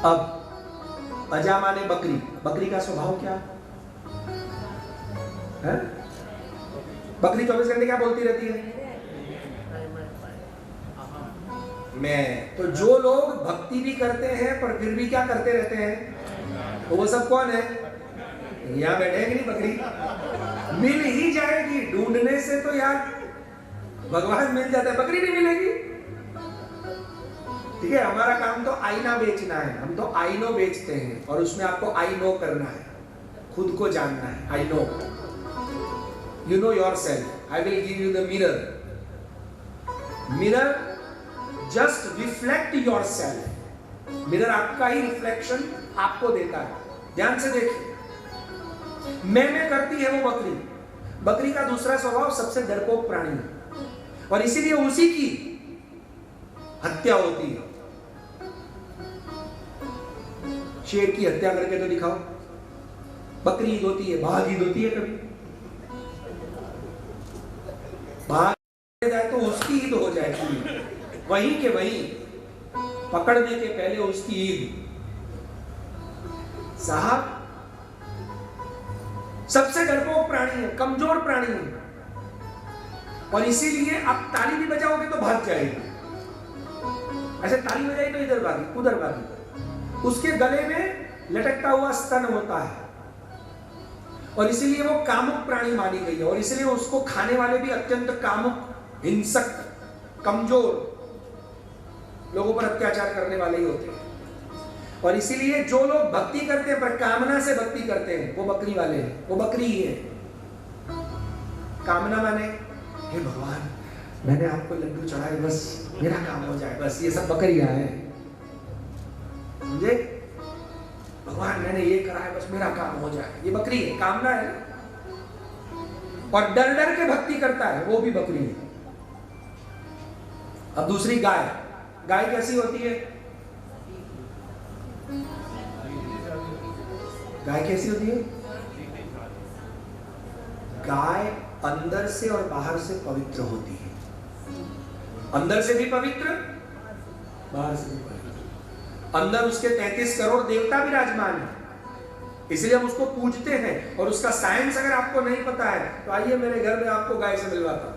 अब अजा माने बकरी, बकरी का स्वभाव क्या है? बकरी 24 घंटे क्या बोलती रहती है? मैं। तो जो लोग भक्ति भी करते हैं पर फिर भी क्या करते रहते हैं, तो वो सब कौन है? यहाँ बैठेगी नहीं बकरी, मिल ही जाएगी। ढूंढने से तो यार भगवान मिल जाता है, बकरी नहीं मिलेगी। ठीक है, हमारा काम तो आईना बेचना है, हम तो आईनो बेचते हैं, और उसमें आपको आई नो करना है, खुद को जानना है। I know, you know your self. I will give you the mirror. Mirror just reflect your self. Mirror आपका ही रिफ्लेक्शन आपको देता है। ध्यान से देखिए, मैं करती है वो बकरी। बकरी का दूसरा स्वभाव सबसे डरपोक प्राणी है, और इसीलिए उसी की हत्या होती है। शेर की हत्या करके तो दिखाओ। बकरी ईद होती है, बाघ ईद होती है कभी? बाघ जाए तो उसकी ईद हो जाए पूरी, वहीं के वहीं, पकड़ने के पहले उसकी ईद। साहब सबसे डरपोक प्राणी है, कमजोर प्राणी है, और इसीलिए आप ताली भी बजाओगे तो भाग जाएगी। ऐसे ताली बजाई तो इधर भागी, उधर भागी। उसके गले में लटकता हुआ स्तन होता है, और इसीलिए वो कामुक प्राणी मानी गई है, और इसीलिए उसको खाने वाले भी अत्यंत कामुक, हिंसक, कमजोर लोगों पर अत्याचार करने वाले ही होते हैं। और इसीलिए जो लोग भक्ति करते हैं पर कामना से भक्ति करते हैं, वो बकरी वाले हैं, वो बकरी ही है। कामना माने हे भगवान मैंने आपको लड्डू चढ़ाए, बस मेरा काम हो जाए, बस ये सब बकरियां हैं। समझे? भगवान मैंने ये करा है, बस मेरा काम हो जाए, ये बकरी है, कामना है ना। और डर डर के भक्ति करता है, वो भी बकरी है। अब दूसरी गाय। गाय कैसी होती है? गाय कैसी होती है? गाय अंदर से और बाहर से पवित्र होती है। अंदर से भी पवित्र, बाहर से भी पवित्र। अंदर उसके 33 करोड़ देवता विराजमान है, इसलिए हम उसको पूजते हैं। और उसका साइंस अगर आपको नहीं पता है तो आइए मेरे घर में आपको गाय से मिलवाता हूं।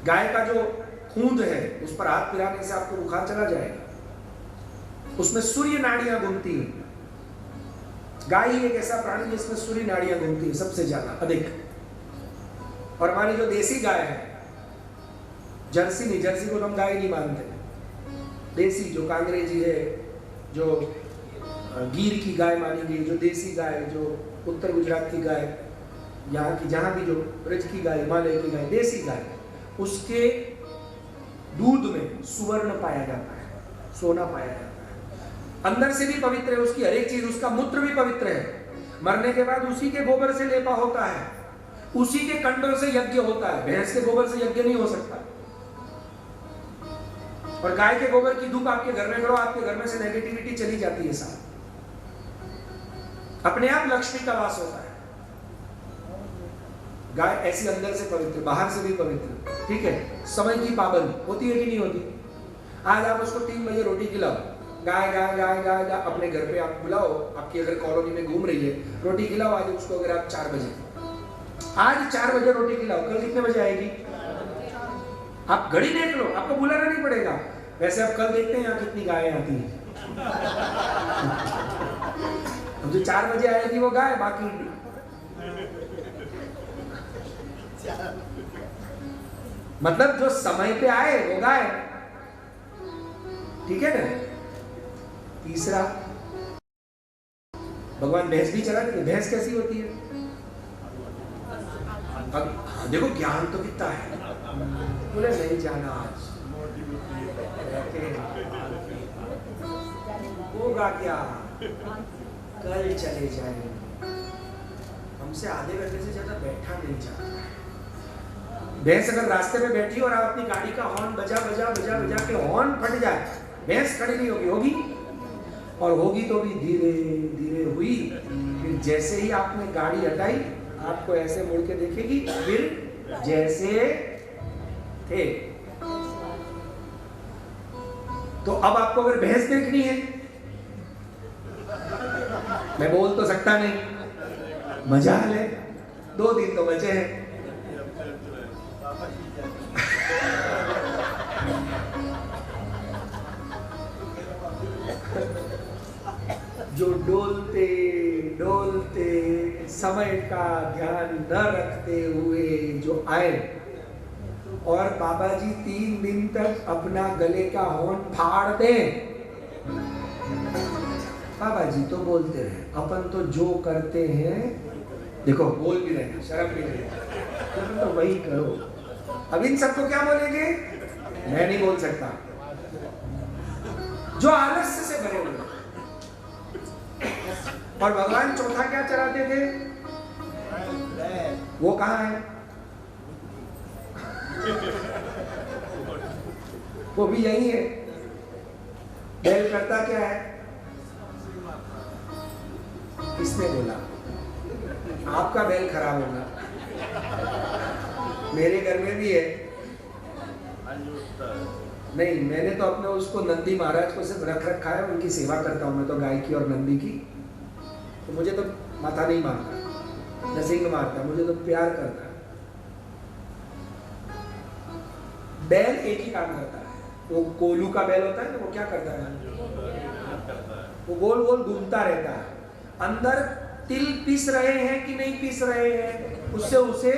गाय का जो खूंद है उस पर हाथ फिराने से आपको बुखार चला जाएगा। उसमें सूर्य नाड़ियां घूमती हैं। गाय ही एक ऐसा प्राणी जिसमें सूर्य नाड़ियां घूमती है सबसे ज्यादा अधिक। और हमारी जो देसी गाय है, जर्सी नहीं, जर्सी को हम गाय नहीं मानते, देसी जो कांग्रेजी है, जो गिर की गाय मानी गई, जो देसी गाय, जो उत्तर गुजरात की गाय, यहाँ की जहाँ भी जो ब्रज की गाय, हिमालय की गाय, देसी गाय, उसके दूध में सुवर्ण पाया जाता है, सोना पाया जाता है। अंदर से भी पवित्र है उसकी हर एक चीज, उसका मूत्र भी पवित्र है। मरने के बाद उसी के गोबर से लेपा होता है, उसी के कंडों से यज्ञ होता है। भैंस के गोबर से यज्ञ नहीं हो सकता। और गाय के गोबर की धूप आपके घर में करो, आपके घर में से नेगेटिविटी चली जाती है साहब, अपने आप लक्ष्मी का वास होता है। गाय ऐसी अंदर से पवित्र, बाहर से भी पवित्र। ठीक है, समय की पाबंदी होती है कि नहीं होती? आज आप उसको 3 बजे रोटी खिलाओ, गाय गाय गाय गाय गाय, अपने घर पे आप बुलाओ, आपकी अगर कॉलोनी में घूम रही है, रोटी खिलाओ आज उसको। अगर आप 4 बजे, आज 4 बजे रोटी खिलाओ, कल कितने बजे आएगी? आप घड़ी देख लो, आपको बुलाना नहीं पड़ेगा। वैसे आप कल देखते हैं यहाँ कितनी गायें आती हैं। अब जो 4 बजे आएगी वो गाय, बाकी मतलब जो समय पे आए वो गाय, ठीक है ना। तीसरा, भगवान भैंस भी चला देते। भैंस कैसी होती है? अब देखो ज्ञान तो कितना है। बोले नहीं जाना आज, होगा क्या, कल चले जाएंगे। हमसे आधे घंटे से ज्यादा बैठा नहीं जाता। भैंस अगर रास्ते में बैठी और आप अपनी गाड़ी का हॉर्न बजा बजा बजा बजा के हॉर्न फट जाए, भैंस खड़ी नहीं होगी, होगी और होगी तो भी धीरे धीरे हुई। फिर जैसे ही आपने गाड़ी हटाई, आपको ऐसे मुड़ के देखेगी, फिर जैसे थे। तो अब आपको अगर भैंस देखनी है, मैं बोल तो सकता नहीं, मजा ले, 2 दिन तो बचे हैं। जो डोलते डोलते समय का ध्यान न रखते हुए जो आए और बाबा जी 3 दिन तक अपना गले का हॉर्न फाड़ दें। बाबा जी तो बोलते रहे, अपन तो जो करते हैं, देखो बोल भी रहे, शर्म भी रहे, तो वही करो। अब इन सबको क्या बोलेंगे? मैं नहीं बोल सकता। जो आलस्य से भरे हुए। और भगवान चौथा क्या चलाते थे? वो कहाँ है? वो भी यही है। बैल करता क्या है? किसने बोला? आपका बैल खराब होगा। मेरे घर में भी है। नहीं, मैंने तो अपने उसको नंदी महाराज को सिर्फ रख रखा है, उनकी सेवा करता हूँ मैं तो, गाय की और नंदी की। तो मुझे तो माथा नहीं मारता, नसींग मारता, मुझे तो प्यार करता है। बैल एक ही काम करता है। वो कोलू का बैल होता है ना, वो क्या करता है? वो गोल गोल घूमता रहता है। अंदर तिल पीस रहे हैं कि नहीं पीस रहे हैं, उससे उसे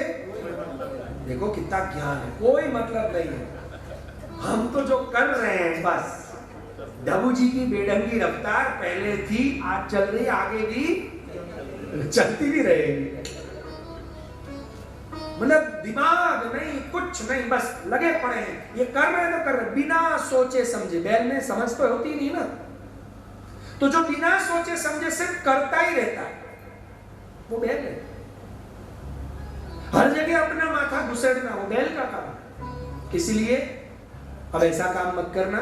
देखो कितना ज्ञान है, कोई मतलब नहीं है। हम तो जो कर रहे हैं बस, डबू जी की बेढंगी रफ्तार पहले थी, आज चल रही, आगे भी चलती भी रहेगी। मतलब दिमाग नहीं, कुछ नहीं, बस लगे पड़े हैं। ये कर रहे हैं तो कर रहे, बिना सोचे समझे। बैल में समझ तो होती नहीं ना, तो जो बिना सोचे समझे सिर्फ करता ही रहता है, वो बैल है। हर जगह अपना माथा घुसेड़ना, वो बैल का काम है। इसलिए अब ऐसा काम मत करना,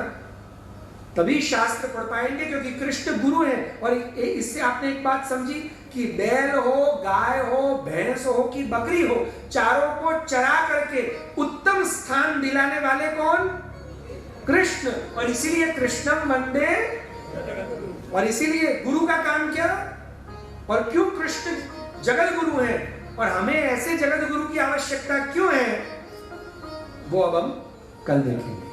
तभी शास्त्र पढ़ पाएंगे, क्योंकि कृष्ण गुरु है। और इससे आपने एक बात समझी कि बैल हो, गाय हो, भैंस हो कि बकरी हो, चारों को चरा करके उत्तम स्थान दिलाने वाले कौन? कृष्ण। और इसीलिए कृष्णम वंदे, और इसीलिए गुरु का काम क्या, और क्यों कृष्ण जगत गुरु है, और हमें ऐसे जगत गुरु की आवश्यकता क्यों है, वो अब हम कल देखेंगे।